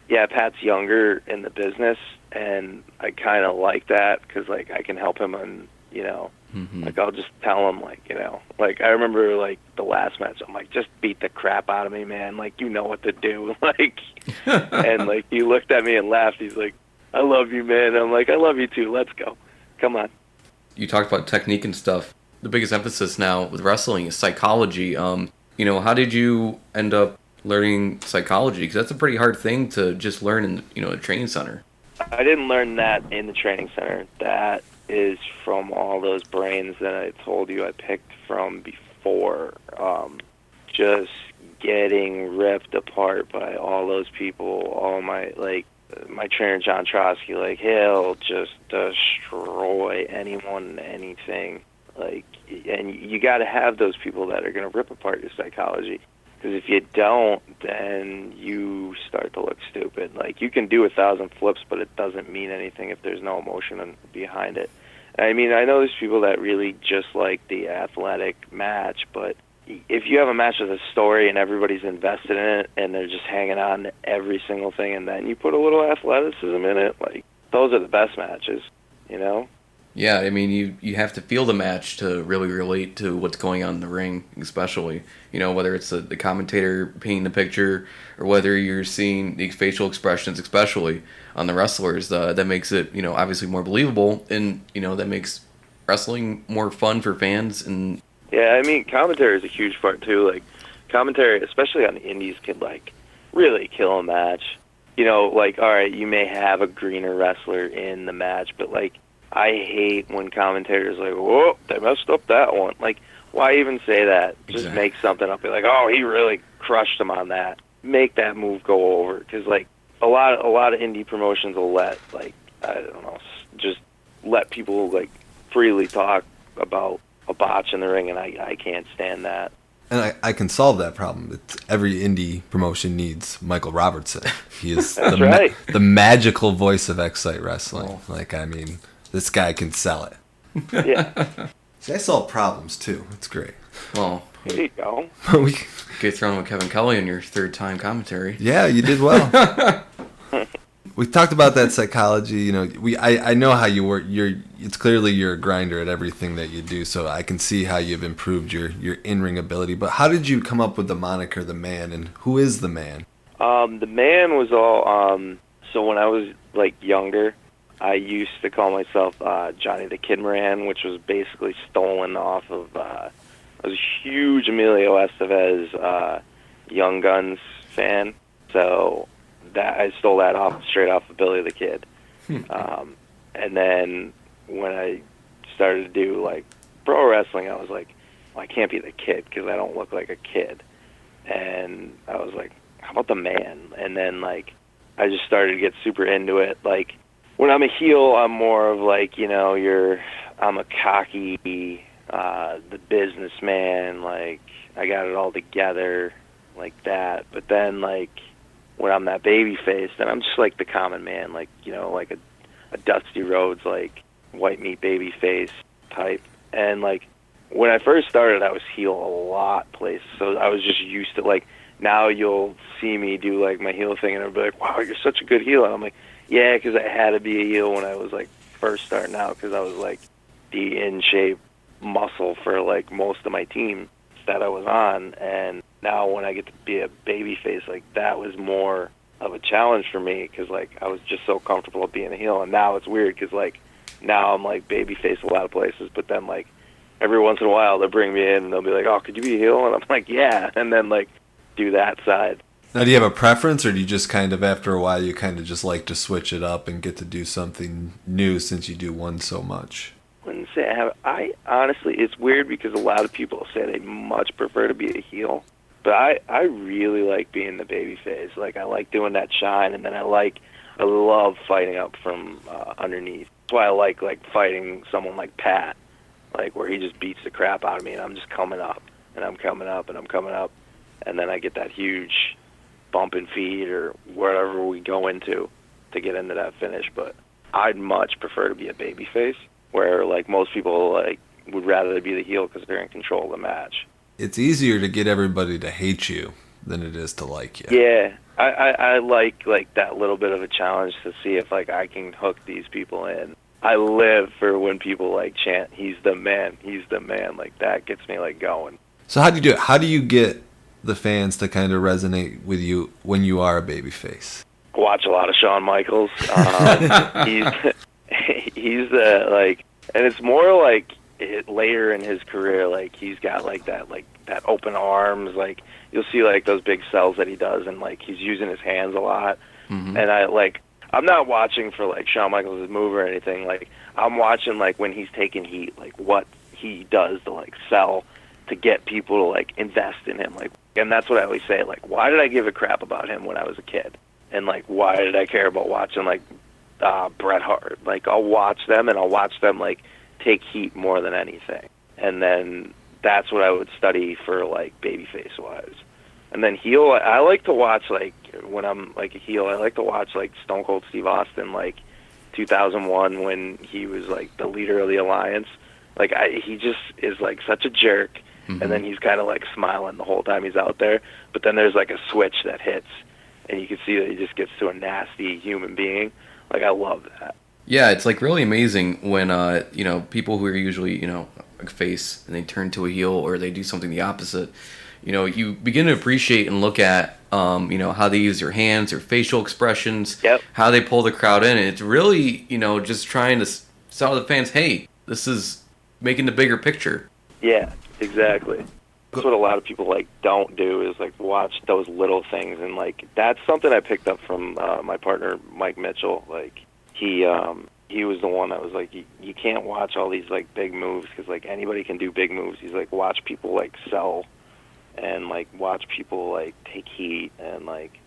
yeah, Pat's younger in the business, and I kind of like that because, like, I can help him on, you know, like, I'll just tell him, like, you know, like, I remember, like, the last match, I'm like, just beat the crap out of me, man. Like, you know what to do. Like, and, like, he looked at me and laughed. He's like, I love you, man. I'm like, I love you too. Let's go. Come on. You talked about technique and stuff. The biggest emphasis now with wrestling is psychology. You know, how did you end up learning psychology? Because that's a pretty hard thing to just learn in, you know, a training center. I didn't learn that in the training center. That is from all those brains that I told you I picked from before. Just getting ripped apart by all those people. All my trainer John Trotsky, like, he'll just destroy anyone and anything. Like, and you got to have those people that are going to rip apart your psychology. Because if you don't, then you start to look stupid. Like, you can do 1,000 flips, but it doesn't mean anything if there's no emotion behind it. I mean, I know there's people that really just like the athletic match, but if you have a match with a story and everybody's invested in it and they're just hanging on to every single thing, and then you put a little athleticism in it, like, those are the best matches, you know? Yeah, I mean, you have to feel the match to really relate to what's going on in the ring, especially, you know, whether it's the commentator painting the picture or whether you're seeing the facial expressions, especially on the wrestlers. That makes it, you know, obviously more believable, and, you know, that makes wrestling more fun for fans. And yeah, I mean, commentary is a huge part too. Like, commentary, especially on the indies, could like really kill a match. You know, like, all right, you may have a greener wrestler in the match, but like, I hate when commentators are like, whoa, they messed up that one. Like, why even say that? Just make something up. Be like, oh, he really crushed him on that. Make that move go over. Because, like, a lot of indie promotions will let, like, I don't know, just let people, like, freely talk about a botch in the ring, and I can't stand that. And I can solve that problem. Every indie promotion needs Michael Robertson. He is the magical voice of Excite Wrestling. Oh. Like, I mean, this guy can sell it. Yeah. See, I solve problems, too. It's great. Well, there you go. Get thrown with Kevin Kelly in your third-time commentary. Yeah, you did well. We talked about that psychology. You know, I know how you work. It's clearly you're a grinder at everything that you do, so I can see how you've improved your in-ring ability. But how did you come up with the moniker The Man, and who is The Man? The Man was all, so when I was, like, younger, I used to call myself Johnny the Kid Moran, which was basically stolen off of, I was a huge Emilio Estevez Young Guns fan, so that I stole that straight off of Billy the Kid. And then when I started to do, like, pro wrestling, I was like, well, I can't be the Kid because I don't look like a kid. And I was like, how about The Man? And then, like, I just started to get super into it. Like, when I'm a heel, I'm more of like, you know, I'm a cocky, the businessman, like, I got it all together, like that. But then, like, when I'm that baby face, then I'm just like the common man, like, you know, like a Dusty Rhodes, like, white meat baby face type. And, like, when I first started, I was heel a lot places, so I was just used to, like, now you'll see me do, like, my heel thing, and I'll be like, wow, you're such a good heel. And I'm like, yeah, because I had to be a heel when I was, like, first starting out, because I was, like, the in-shape muscle for, like, most of my team that I was on. And now when I get to be a baby face, like, that was more of a challenge for me, because, like, I was just so comfortable being a heel. And now it's weird, because, like, now I'm, like, baby face a lot of places, but then, like, every once in a while they'll bring me in and they'll be like, oh, could you be a heel? And I'm like, yeah, and then, like, do that side. Now, do you have a preference, or do you just kind of, after a while, you kind of just like to switch it up and get to do something new since you do one so much? I wouldn't say I have. I honestly, it's weird because a lot of people say they much prefer to be a heel, but I really like being the baby face. Like, I like doing that shine, and then I love fighting up from underneath. That's why I like fighting someone like Pat, like, where he just beats the crap out of me, and I'm just coming up, and I'm coming up, and I'm coming up, and then I get that huge bump and feed or wherever we go into to get into that finish. But I'd much prefer to be a baby face, where, like, most people, like, would rather be the heel because they're in control of the match. It's easier to get everybody to hate you than it is to like you. Yeah, I like that little bit of a challenge to see if, like, I can hook these people in. I live for when people, like, chant, he's the man, he's the man. Like, that gets me, like, going. So how do you do it? How do you get the fans to kind of resonate with you when you are a babyface? Watch a lot of Shawn Michaels. He's like, and it's more like later in his career, like, he's got like that open arms, like, you'll see, like, those big cells that he does, and, like, he's using his hands a lot. Mm-hmm. And I'm not watching for, like, Shawn Michaels' move or anything. Like, I'm watching, like, when he's taking heat, like, what he does to, like, sell, to get people to, like, invest in him. Like, and that's what I always say, like, why did I give a crap about him when I was a kid? And, like, why did I care about watching, like, Bret Hart? Like, I'll watch them, and I'll watch them, like, take heat more than anything. And then that's what I would study for, like, babyface-wise. And then heel, I like to watch, like, when I'm, like, a heel, I like to watch, like, Stone Cold Steve Austin, like, 2001 when he was, like, the leader of the Alliance. Like, he just is, like, such a jerk, and then he's kind of, like, smiling the whole time he's out there. But then there's, like, a switch that hits, and you can see that he just gets to a nasty human being. Like, I love that. Yeah, it's, like, really amazing when, you know, people who are usually, you know, a face, and they turn to a heel, or they do something the opposite. You know, you begin to appreciate and look at, you know, how they use their hands, their facial expressions, how they pull the crowd in. And it's really, you know, just trying to tell the fans, hey, this is making the bigger picture. Yeah, exactly. That's what a lot of people, like, don't do is, like, watch those little things. And, like, that's something I picked up from my partner, Mike Mitchell. Like, he was the one that was like, you can't watch all these, like, big moves because, like, anybody can do big moves. He's like, watch people, like, sell. And, like, watch people, like, take heat, and, like,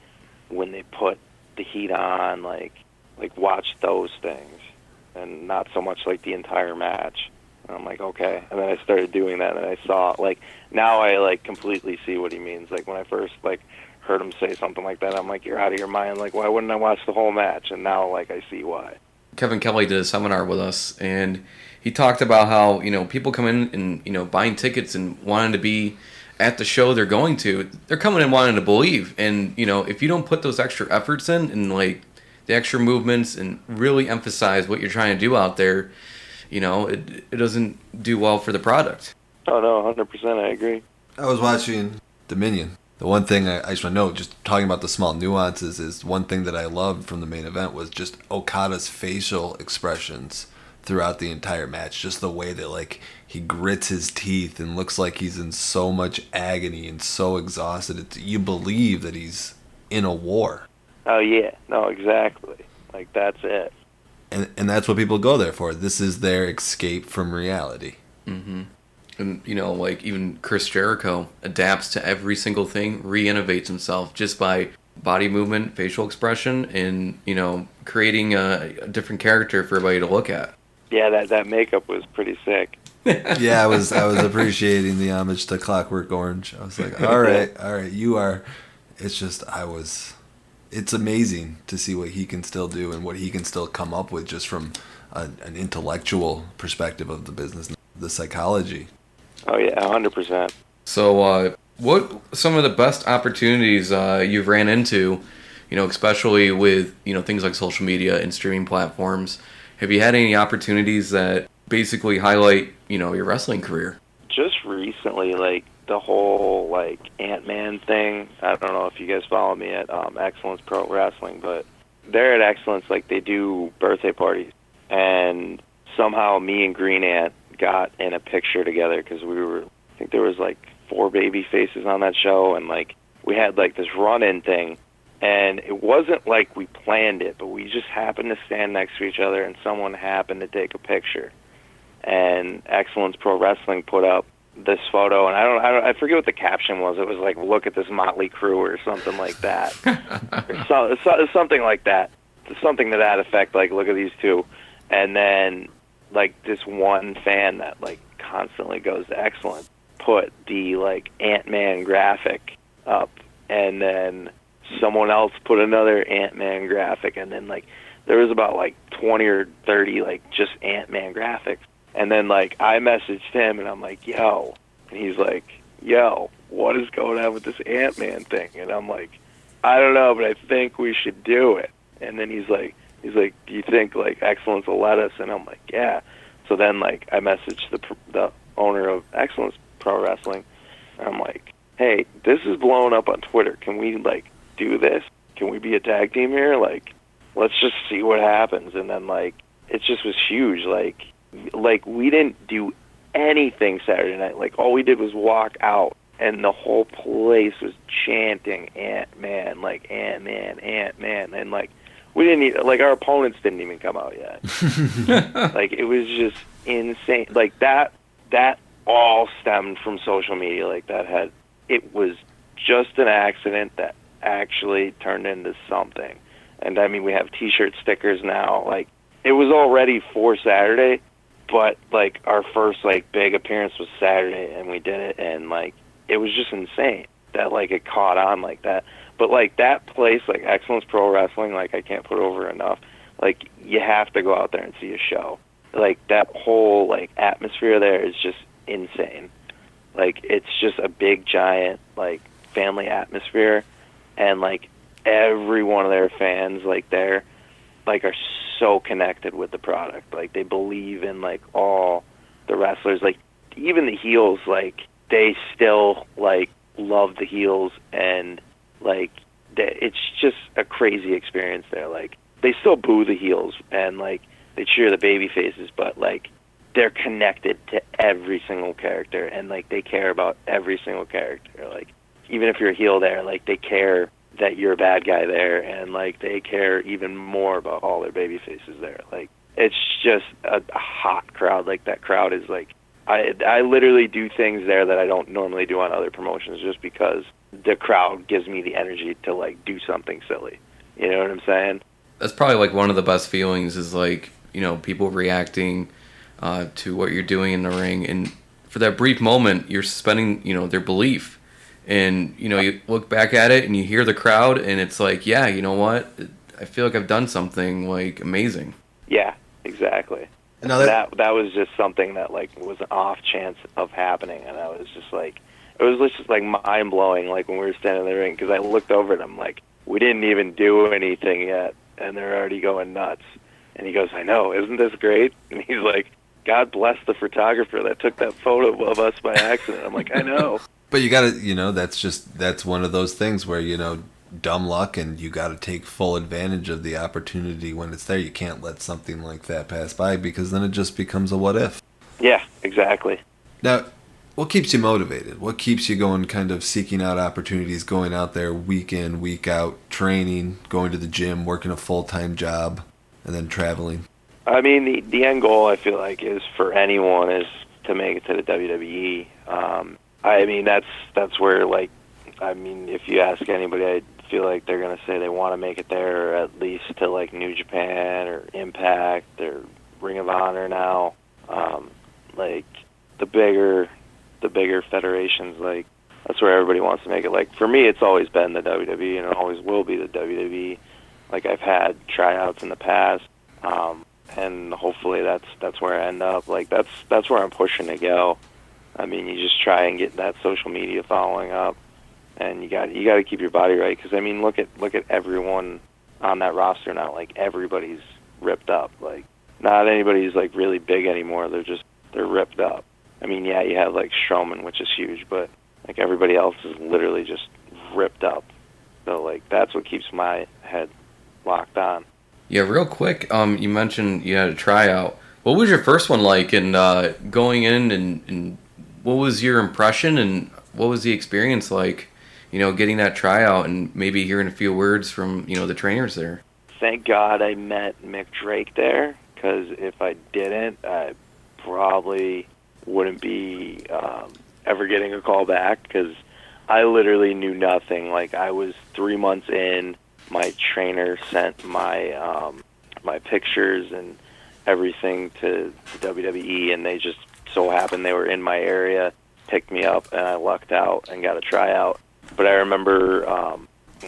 when they put the heat on, like watch those things, and not so much, like, the entire match. And I'm like, okay. And then I started doing that, and I saw, like, now I, like, completely see what he means. Like, when I first, like, heard him say something like that, I'm like, you're out of your mind. Like, why wouldn't I watch the whole match? And now, like, I see why. Kevin Kelly did a seminar with us, and he talked about how, you know, people come in and, you know, buying tickets and wanting to be at the show they're going to, they're coming in wanting to believe. And, you know, if you don't put those extra efforts in and, like, the extra movements and really emphasize what you're trying to do out there, you know, it doesn't do well for the product. Oh, no, 100%, I agree. I was watching Dominion. The one thing I just want to note, just talking about the small nuances, is one thing that I loved from the main event was just Okada's facial expressions throughout the entire match. Just the way that, like, he grits his teeth and looks like he's in so much agony and so exhausted. You believe that he's in a war. Oh, yeah. No, exactly. Like, that's it. And that's what people go there for. This is their escape from reality. Mm-hmm. And, you know, like, even Chris Jericho adapts to every single thing, re-innovates himself just by body movement, facial expression, and, you know, creating a different character for everybody to look at. Yeah, that makeup was pretty sick. Yeah, I was appreciating the homage to Clockwork Orange. I was like, all right, you are. It's just, it's amazing to see what he can still do and what he can still come up with just from an intellectual perspective of the business, the psychology. Oh, yeah, 100%. So, what some of the best opportunities you've ran into, you know, especially with, you know, things like social media and streaming platforms? Have you had any opportunities that basically highlight, you know, your wrestling career? Just recently, like, the whole, like, Ant-Man thing. I don't know if you guys follow me at Excellence Pro Wrestling, but they're at Excellence, like, they do birthday parties. And somehow me and Green Ant got in a picture together because I think there was, like, 4 baby faces on that show, and, like, we had, like, this run-in thing. And it wasn't like we planned it, but we just happened to stand next to each other, and someone happened to take a picture. And Excellence Pro Wrestling put up this photo, and I forget what the caption was. It was like, "Look at this motley crew," or something like that, or something like that, something to that effect. Like, look at these two, and then, like, this one fan that, like, constantly goes to Excellence put the, like, Ant-Man graphic up, and then someone else put another Ant-Man graphic, and then, like, there was about, like, 20 or 30, like, just Ant-Man graphics. And then, like, I messaged him, and I'm like, yo. And he's like, yo, what is going on with this Ant-Man thing? And I'm like, I don't know, but I think we should do it. And then he's like, do you think, like, Excellence will let us? And I'm like, yeah. So then, like, I messaged the owner of Excellence Pro Wrestling, and I'm like, hey, this is blowing up on Twitter. Can we, like, do this? Can we be a tag team here? Like, let's just see what happens. And then, like, it just was huge. Like we didn't do anything Saturday night. Like, all we did was walk out, and the whole place was chanting Ant-Man, like, Ant-Man, Ant-Man. And, like, we didn't even, like, our opponents didn't even come out yet. Like, it was just insane. Like, that all stemmed from social media. Like, it was just an accident that actually turned into something. And I mean, we have T-shirt stickers now. Like, it was all ready for Saturday, but like our first like big appearance was Saturday, and we did it, and like it was just insane that like it caught on like that. But like that place, like Excellence Pro Wrestling, like I can't put over enough. Like, you have to go out there and see a show. Like, that whole like atmosphere there is just insane. Like, it's just a big giant like family atmosphere, and like every one of their fans like there like are so connected with the product. Like, they believe in like all the wrestlers. Like, even the heels, like they still like love the heels, and like it's just a crazy experience there. Like, they still boo the heels and like they cheer the baby faces, but like they're connected to every single character, and like they care about every single character. Like, even if you're a heel there, like they care that you're a bad guy there, and like they care even more about all their baby faces there. Like, it's just a hot crowd. Like, that crowd is like, I literally do things there that I don't normally do on other promotions, just because the crowd gives me the energy to like do something silly. You know what I'm saying? That's probably like one of the best feelings, is like, you know, people reacting to what you're doing in the ring, and for that brief moment you're suspending, you know, their belief, and you know, you look back at it and you hear the crowd, and it's like, yeah, you know what, I feel like I've done something like amazing. Yeah, exactly. And that was just something that like was an off chance of happening, and I was just like, it was just like mind blowing. Like, when we were standing in the ring, because I looked over at him like, we didn't even do anything yet, and they're already going nuts. And he goes, I know, isn't this great? And he's like, God bless the photographer that took that photo of us by accident. I'm like, I know. But you gotta, you know, that's one of those things where, you know, dumb luck, and you gotta take full advantage of the opportunity when it's there. You can't let something like that pass by, because then it just becomes a what if. Yeah, exactly. Now, what keeps you motivated? What keeps you going, kind of seeking out opportunities, going out there week in, week out, training, going to the gym, working a full-time job, and then traveling? I mean, the end goal, I feel like, is for anyone is to make it to the WWE. I mean, that's where, like, I mean, if you ask anybody, I feel like they're going to say they want to make it there, or at least to, like, New Japan or Impact or Ring of Honor now. Like, the bigger federations, like, that's where everybody wants to make it. Like, for me, it's always been the WWE, and it always will be the WWE. Like, I've had tryouts in the past, and hopefully that's where I end up. Like, that's where I'm pushing to go. I mean, you just try and get that social media following up, and you got to keep your body right. Because I mean, look at everyone on that roster now. Like, everybody's ripped up. Like, not anybody's like really big anymore. They're ripped up. I mean, yeah, you have like Strowman, which is huge, but like everybody else is literally just ripped up. So like that's what keeps my head locked on. Yeah, real quick, you mentioned you had a tryout. What was your first one like, and going in, and what was your impression, and what was the experience like, you know, getting that tryout and maybe hearing a few words from, you know, the trainers there? Thank God I met Mick Drake there, because if I didn't, I probably wouldn't be ever getting a call back, because I literally knew nothing. Like, I was 3 months in. My trainer sent my my pictures and everything to WWE, and they just so happened they were in my area, picked me up, and I lucked out and got a tryout. But I remember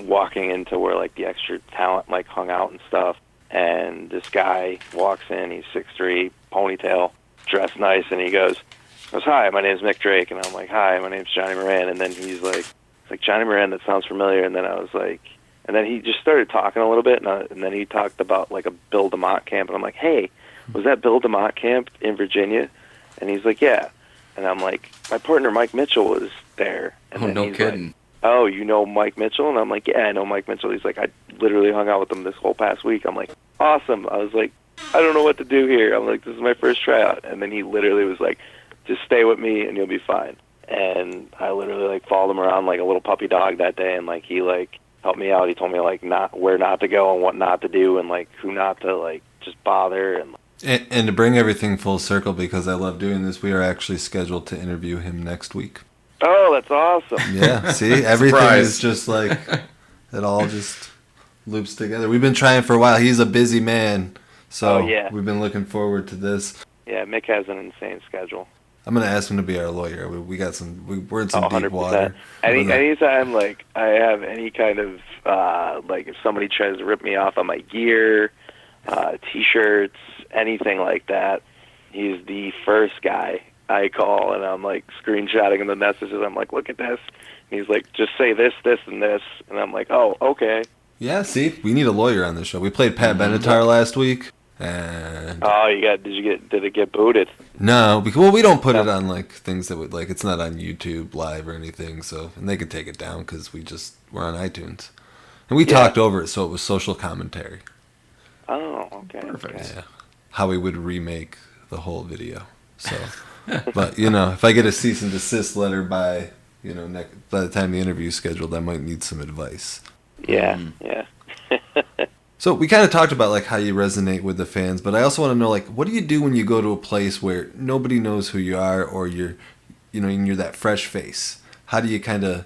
walking into where like the extra talent like hung out and stuff, and this guy walks in. He's 6'3", ponytail, dressed nice, and he goes, hi, my name's Mick Drake. And I'm like, hi, my name's Johnny Moran. And then he's like Johnny Moran, that sounds familiar. And then I was like, and then he just started talking a little bit, and then he talked about like a Bill DeMott camp, and I'm like, hey, was that Bill DeMott camp in Virginia? And he's like, yeah. And I'm like, my partner Mike Mitchell was there. And oh, no kidding. Like, oh, you know Mike Mitchell? And I'm like, yeah, I know Mike Mitchell. He's like, I literally hung out with him this whole past week. I'm like, awesome. I was like, I don't know what to do here. I'm like, this is my first tryout. And then he literally was like, just stay with me and you'll be fine. And I literally like followed him around like a little puppy dog that day, and like he like helped me out. He told me like where not to go and what not to do, and like who not to like just bother. And to bring everything full circle, because I love doing this, we are actually scheduled to interview him next week. Oh, that's awesome. Yeah, see? Everything Surprise. is just like, it all just loops together. We've been trying for a while. He's a busy man, so we've been looking forward to this. Yeah, Mick has an insane schedule. I'm going to ask him to be our lawyer. We're in some deep 100%. water. Anytime, like, I have any kind of, like, if somebody tries to rip me off on my gear, T-shirts, anything like that, he's the first guy I call, and I'm, like, screenshotting him the messages. I'm like, look at this. And he's like, just say this, this, and this. And I'm like, oh, okay. Yeah, see? We need a lawyer on this show. We played Pat Benatar last week. And did it get booted? no, because we don't put it on like things that would like it's not on YouTube live or anything, so and they could take it down because we're on iTunes, and we talked over it, so it was social commentary. Oh, okay. Perfect. Okay. Yeah, how we would remake the whole video. So, but if I get a cease and desist letter by by the time the interview's scheduled, I might need some advice. Yeah, yeah. So we kind of talked about like how you resonate with the fans, but I also want to know like what do you do when you go to a place where nobody knows who you are, or you're that fresh face? How do you kind of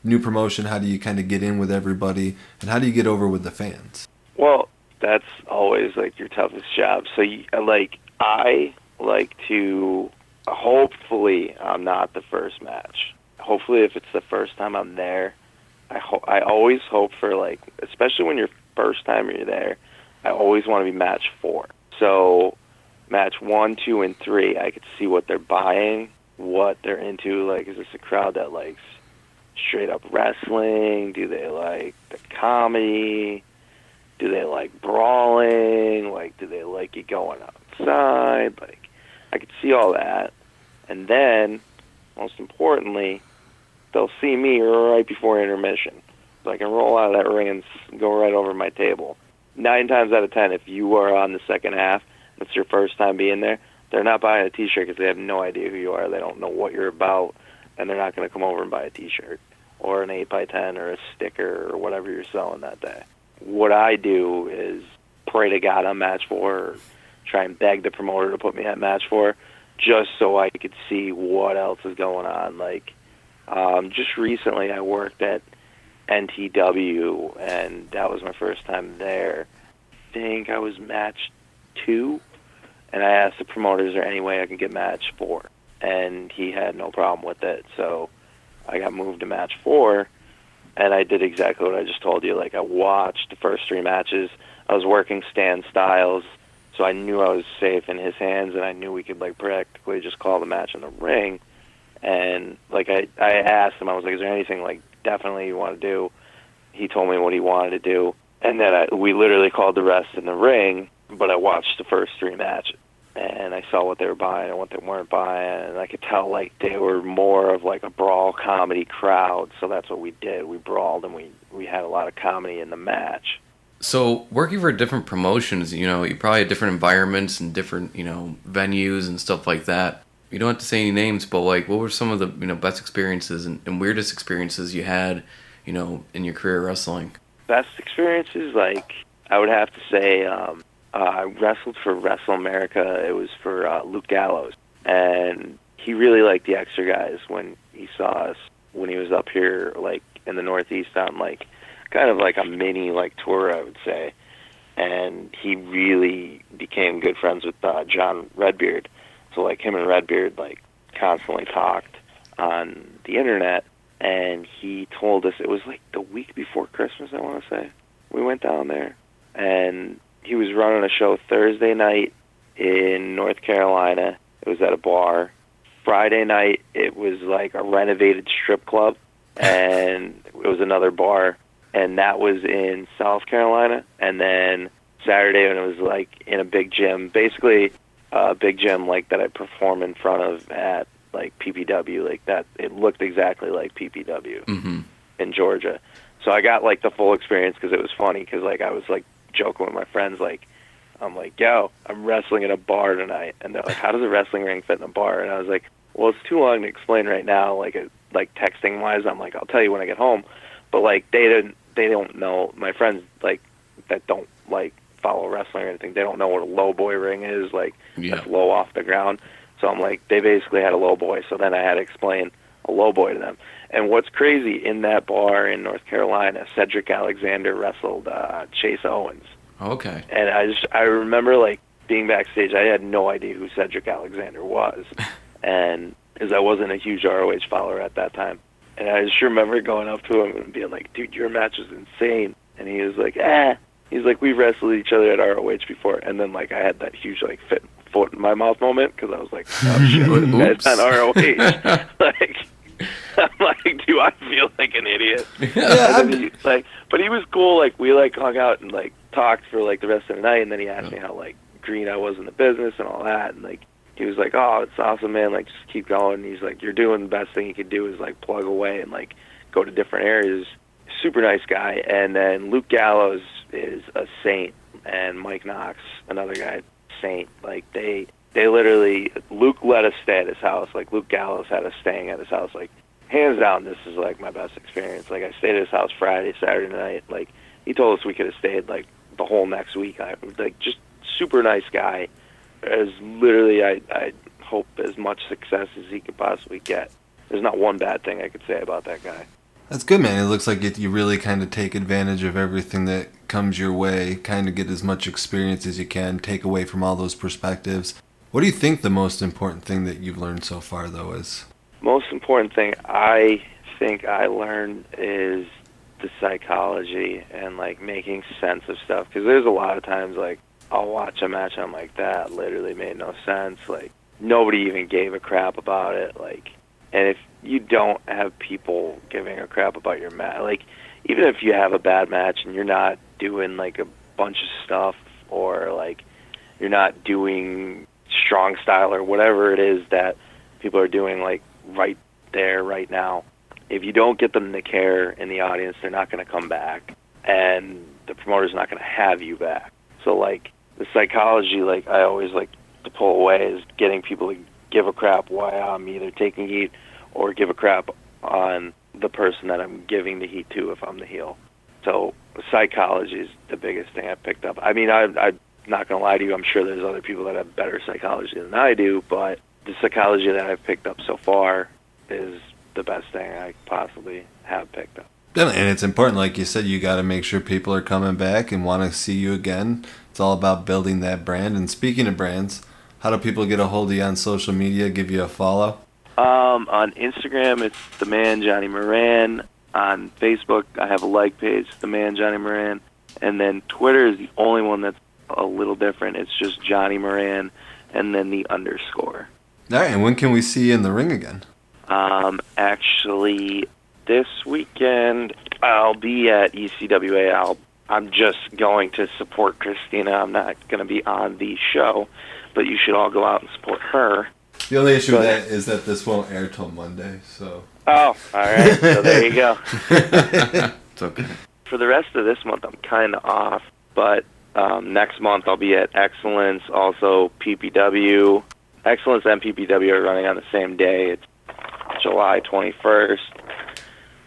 new promotion? How do you kind of get in with everybody, and how do you get over with the fans? Well, that's always like your toughest job. So I like to hopefully I'm not the first match. Hopefully, if it's the first time I'm there, I always hope for like, especially when you're first time you're there, I always want to be match 4. So match 1, 2, and 3, I could see what they're buying, what they're into. Like, is this a crowd that likes straight up wrestling? Do they like the comedy? Do they like brawling? Like, do they like you going outside? Like, I could see all that. And then, most importantly, they'll see me right before intermission. So I can roll out of that ring and go right over my table. 9 times out of 10, if you are on the second half, it's your first time being there, they're not buying a T-shirt because they have no idea who you are. They don't know what you're about, and they're not going to come over and buy a T-shirt or an 8x10 or a sticker or whatever you're selling that day. What I do is pray to God on match 4 or try and beg the promoter to put me at match 4 just so I could see what else is going on. Like, just recently I worked at NTW, and that was my first time there. I think I was match 2, and I asked the promoter, is there any way I can get match 4? And he had no problem with it, so I got moved to match 4, and I did exactly what I just told you. Like, I watched the first 3 matches. I was working Stan Styles, so I knew I was safe in his hands, and I knew we could, like, practically just call the match in the ring. And, like, I asked him, I was like, is there anything, like, definitely you want to do? He told me what he wanted to do, and then we literally called the rest in the ring, but I watched the first 3 matches, and I saw what they were buying and what they weren't buying, and I could tell, like, they were more of, like, a brawl comedy crowd, so that's what we did. We brawled, and we had a lot of comedy in the match. So, working for different promotions, you probably had different environments and different, venues and stuff like that. You don't have to say any names, but like, what were some of the best experiences and weirdest experiences you had, in your career wrestling? Best experiences, like, I would have to say, I wrestled for Wrestle America. It was for Luke Gallows, and he really liked the extra guys when he saw us when he was up here, like in the Northeast, on like kind of like a mini like tour, I would say. And he really became good friends with John Redbeard. So, like, him and Redbeard, like, constantly talked on the internet, and he told us, it was, like, the week before Christmas, I want to say. We went down there, and he was running a show Thursday night in North Carolina. It was at a bar. Friday night, it was, like, a renovated strip club, and it was another bar, and that was in South Carolina. And then Saturday, when it was, like, in a big gym, basically big gym like that I perform in front of at like PPW, like that. It looked exactly like PPW in Georgia. So I got like the full experience because it was funny because like I was like joking with my friends, like I'm like, yo, I'm wrestling in a bar tonight, and they're like, how does a wrestling ring fit in a bar? And I was like, well, it's too long to explain right now, like texting wise. I'm like, I'll tell you when I get home. But like they don't know, my friends like that don't like follow wrestling or anything, they don't know what a low boy ring is, like that's low off the ground. So I'm like, they basically had a low boy, so then I had to explain, a low boy to them. And what's crazy, in that bar in North Carolina, Cedric Alexander wrestled Chase Owens. Okay. And I remember, like, being backstage. I had no idea who Cedric Alexander was, and because I wasn't a huge ROH follower at that time. And I just remember going up to him and being like, dude, your match is insane. And he was like, He's like, we wrestled each other at ROH before. And then, like, I had that huge, like, foot in my mouth moment, because I was like, oh, shit, it's on ROH. Like, I'm like, do I feel like an idiot? But he was cool. Like, we, like, hung out and, like, talked for, like, the rest of the night. And then he asked me how, like, green I was in the business and all that. And, like, he was like, oh, it's awesome, man. Like, just keep going. And he's like, you're doing the best thing you could do is, like, plug away and, like, go to different areas. Super nice guy. And then Luke Gallows is a saint, and Mike Knox, another guy, saint. Like, they literally, Luke let us stay at his house. Like, Luke Gallows had us staying at his house. Like, hands down, this is, like, my best experience. Like, I stayed at his house Friday, Saturday night. Like, he told us we could have stayed, like, the whole next week. Like, just super nice guy. As literally, I hope as much success as he could possibly get. There's not one bad thing I could say about that guy. That's good, man. It looks like you really kind of take advantage of everything that comes your way, kind of get as much experience as you can, take away from all those perspectives. What do you think the most important thing that you've learned so far, though, is? Most important thing I think I learned is the psychology and, like, making sense of stuff. Because there's a lot of times, like, I'll watch a match and I'm like, that literally made no sense. Like, nobody even gave a crap about it. Like, and if you don't have people giving a crap about your match, like, even if you have a bad match and you're not doing, like, a bunch of stuff, or, like, you're not doing strong style or whatever it is that people are doing, like, right there, right now, if you don't get them to care in the audience, they're not going to come back, and the promoter's not going to have you back. So, like, the psychology, like, I always like to pull away is getting people to give a crap why I'm either taking heat or give a crap on the person that I'm giving the heat to if I'm the heel. So psychology is the biggest thing I picked up. I mean, I'm not going to lie to you. I'm sure there's other people that have better psychology than I do, but the psychology that I've picked up so far is the best thing I possibly have picked up. And it's important, like you said, you got to make sure people are coming back and want to see you again. It's all about building that brand. And speaking of brands, how do people get a hold of you on social media, give you a follow? On Instagram, it's The Man Johnny Moran. On Facebook, I have a like page, The Man Johnny Moran. And then Twitter is the only one that's a little different. It's just Johnny Moran and then the underscore. All right, and when can we see you in the ring again? Actually, this weekend I'll be at ECWA. I'm just going to support Christina. I'm not going to be on the show, but you should all go out and support her. The only issue with that is that this won't air till Monday, so... Oh, all right. So there you go. It's okay. For the rest of this month, I'm kind of off, but next month I'll be at Excellence, also PPW. Excellence and PPW are running on the same day. It's July 21st.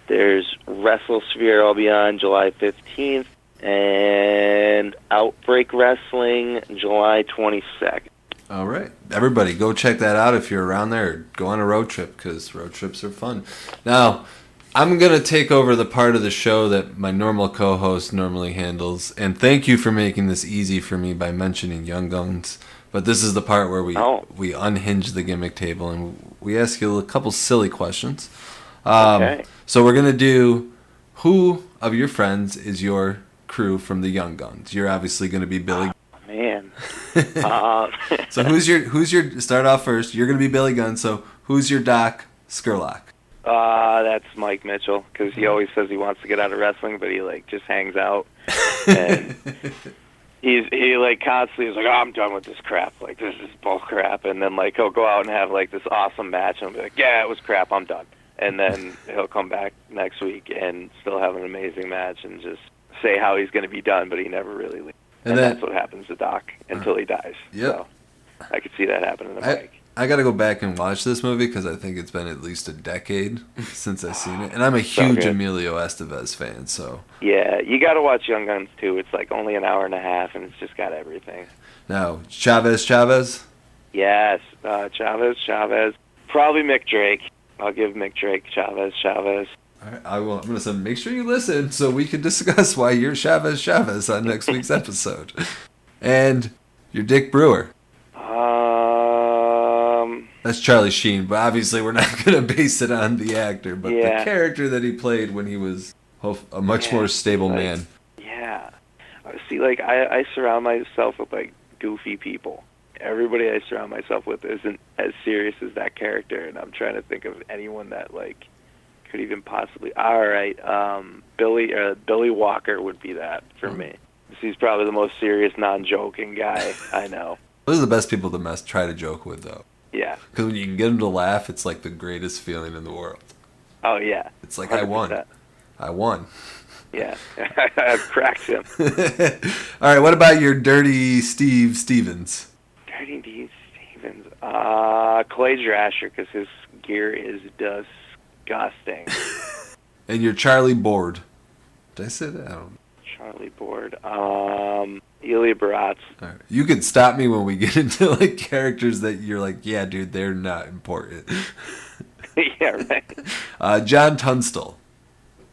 There's WrestleSphere I'll be on July 15th, and Outbreak Wrestling July 22nd. All right. Everybody, go check that out if you're around there. Or go on a road trip, because road trips are fun. Now, I'm going to take over the part of the show that my normal co-host normally handles. And thank you for making this easy for me by mentioning Young Guns. But this is the part where we unhinge the gimmick table and we ask you a couple silly questions. Okay. So we're going to do, who of your friends is your crew from the Young Guns? You're obviously going to be Billy. Man. So who's your start off first? You're going to be Billy Gunn, so who's your Doc Skurlock? That's Mike Mitchell, because he always says he wants to get out of wrestling, but he, like, just hangs out. And he like, constantly is like, oh, I'm done with this crap. Like, this is bull crap. And then, like, he'll go out and have, like, this awesome match, and he'll be like, yeah, it was crap, I'm done. And then he'll come back next week and still have an amazing match and just say how he's going to be done, but he never really leaves. And that's what happens to Doc until he dies. Yep. So I could see that happening to Mike. I got to go back and watch this movie because I think it's been at least a decade since I've seen it. And I'm a huge Emilio Estevez fan, so... Yeah, you got to watch Young Guns, too. It's like only an hour and a half, and it's just got everything. Now, Chavez? Yes, Chavez. Probably Mick Drake. I'll give Mick Drake Chavez. All right, I'm going to say, make sure you listen so we can discuss why you're Chavez on next week's episode. And you're Dick Brewer. That's Charlie Sheen, but obviously we're not going to base it on the actor, but the character that he played when he was a much more stable man. Yeah. See, like, I surround myself with, like, goofy people. Everybody I surround myself with isn't as serious as that character, and I'm trying to think of anyone that, like, could even possibly... All right, Billy Walker would be that for me. He's probably the most serious, non-joking guy I know. Those are the best people to try to joke with, though. Yeah. Because when you can get them to laugh, it's like the greatest feeling in the world. Oh, yeah. It's like, 100%. I won. Yeah. I've cracked him. All right, what about your Dirty Steve Stevens? Dirty Steve Stevens? Clay Drasher, because his gear is disgusting. And your Charlie Board. Did I say that? I don't know. Charlie Board. Ilya Baratz. All right. You can stop me when we get into like characters that you're like, yeah, dude, they're not important. Yeah, right. John Tunstall.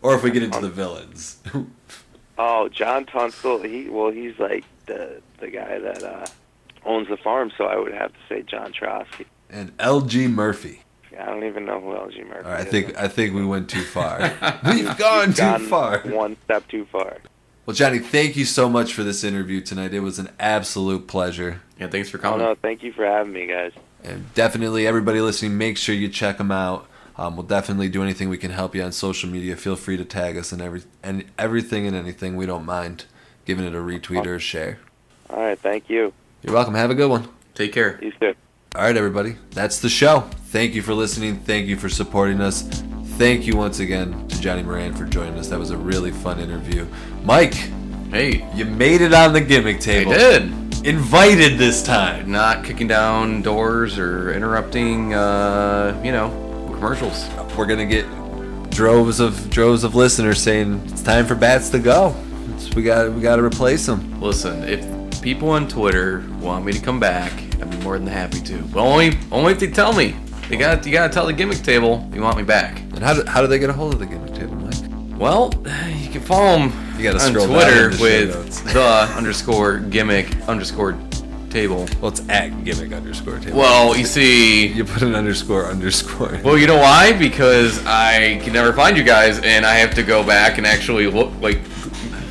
Or if we get into the villains. Oh, John Tunstall. He's like the guy that owns the farm, so I would have to say John Trotsky. And L.G. Murphy. I don't even know who L.G. Murphy is. I think we went too far. We've gone too far. One step too far. Well, Johnny, thank you so much for this interview tonight. It was an absolute pleasure. Yeah, thanks for coming. Oh, no, thank you for having me, guys. And definitely, everybody listening, make sure you check them out. We'll definitely do anything we can help you on social media. Feel free to tag us and everything and anything. We don't mind giving it a retweet or a share. All right, thank you. You're welcome. Have a good one. Take care. You too. All right, everybody. That's the show. Thank you for listening. Thank you for supporting us. Thank you once again to Johnny Moran for joining us. That was a really fun interview. Mike. Hey. You made it on the Gimmick Table. I did. Invited this time. Not kicking down doors or interrupting, commercials. We're going to get droves of listeners saying it's time for Bats to go. We got to replace them. Listen, if people on Twitter want me to come back, I'd be more than happy to. But only if they tell me. You got to tell the Gimmick Table you want me back. And how do they get a hold of the Gimmick Table, Mike? Well, you can follow them on Twitter with the _gimmick_table. Well, it's at _table. Well, you see... You put an underscore. Well, you know why? Because I can never find you guys, and I have to go back and actually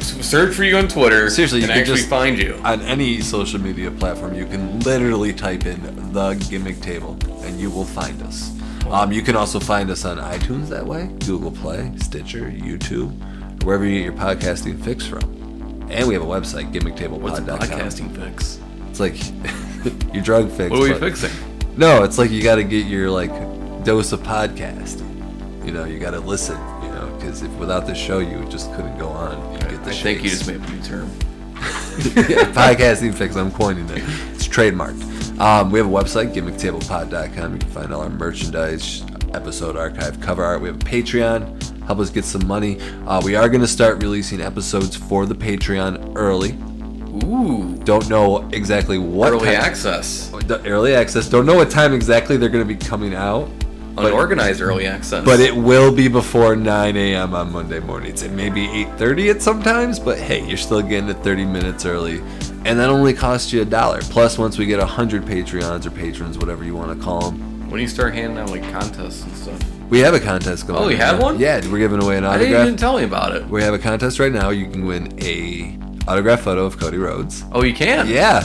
search for you on Twitter. Seriously, you and can actually just find you. On any social media platform, you can literally type in the Gimmick Table, and you will find us. You can also find us on iTunes that way, GooglePlay, Stitcher, YouTube, wherever you get your podcasting fix from. And we have a website, gimmictablepod.com. What's a podcasting fix? It's like your drug fix. What are we fixing? No, it's like you got to get your dose of podcast. You got to listen. Because without this show, you just couldn't go on. I think you just made a new term. Yeah, podcasting fix. I'm coining it. It's trademarked. We have a website, gimmictablepod.com. You can find all our merchandise, episode archive, cover art. We have a Patreon. Help us get some money. We are going to start releasing episodes for the Patreon early. Ooh. Don't know exactly what early time. access. Early access. Don't know what time exactly they're going to be coming out. Unorganized early access. But it will be before 9 a.m. on Monday mornings. It may be 8:30 at sometimes, but hey, you're still getting it 30 minutes early. And that only costs you $1. Plus, once we get 100 Patreons or patrons, whatever you want to call them. When you start handing out contests and stuff. We have a contest going on. Oh, you have one? Yeah, we're giving away an autograph. You didn't tell me about it. We have a contest right now. You can win a autograph photo of Cody Rhodes. Oh, you can? Yeah.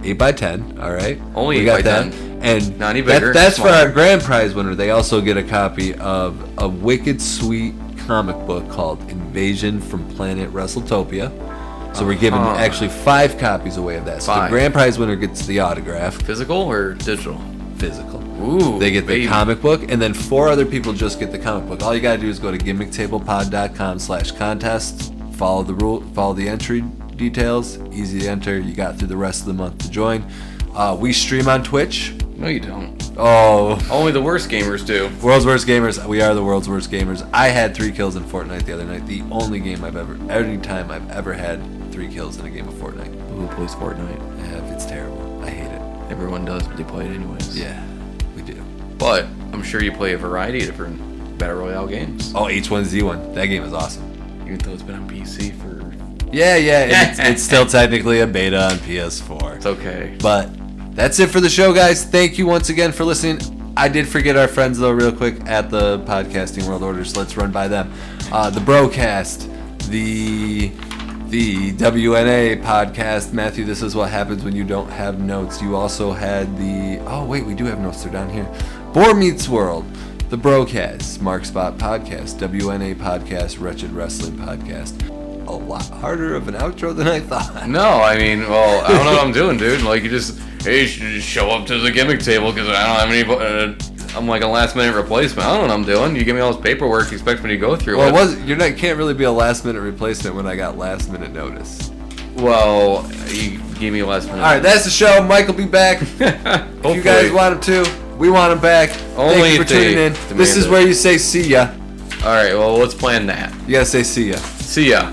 8x10, all right? Only we got 8x10. That. And not any bigger. That's for our grand prize winner. They also get a copy of a wicked sweet comic book called Invasion from Planet WrestleTopia. So we're giving actually 5 copies away of that. So the grand prize winner gets the autograph. Physical or digital? Physical. Ooh. They get the comic book, and then 4 other people just get the comic book. All you gotta do is go to gimmictablepod.com/contest. Follow the entry details. Easy to enter. You got through the rest of the month to join. We stream on Twitch. No, you don't. Oh. Only the worst gamers do. World's Worst Gamers. We are the world's worst gamers. I had 3 kills in Fortnite the other night. The only time I've ever had 3 kills in a game of Fortnite. Who plays Fortnite? Yeah, it's terrible. I hate it. Everyone does, but they play it anyways. Yeah, we do. But I'm sure you play a variety of different Battle Royale games. Oh, H1Z1. That game is awesome. Even though it's been on PC for... Yeah. It's still technically a beta on PS4. It's okay. But that's it for the show, guys. Thank you once again for listening. I did forget our friends, though, real quick, at the Podcasting World Order, so let's run by them. The Brocast, the WNA podcast. Matthew, this is what happens when you don't have notes. You also had the... Oh, wait, we do have notes. They're down here. Boar Meets World, the Brocast, Mark Spot podcast, WNA podcast, Wretched Wrestling podcast. A lot harder of an outro than I thought. No, I mean, well, I don't know what I'm doing, dude. Like, you just show up to the gimmick table because I don't have any... I'm like a last-minute replacement. I don't know what I'm doing. You give me all this paperwork, you expect me to go through it. Well, can't really be a last-minute replacement when I got last-minute notice. Well, you gave me a last-minute... All right, that's the show. Mike will be back. If you guys want him to, we want him back. Thank you for tuning in. This is where you say see ya. All right, well, let's plan that. You gotta say see ya. See ya.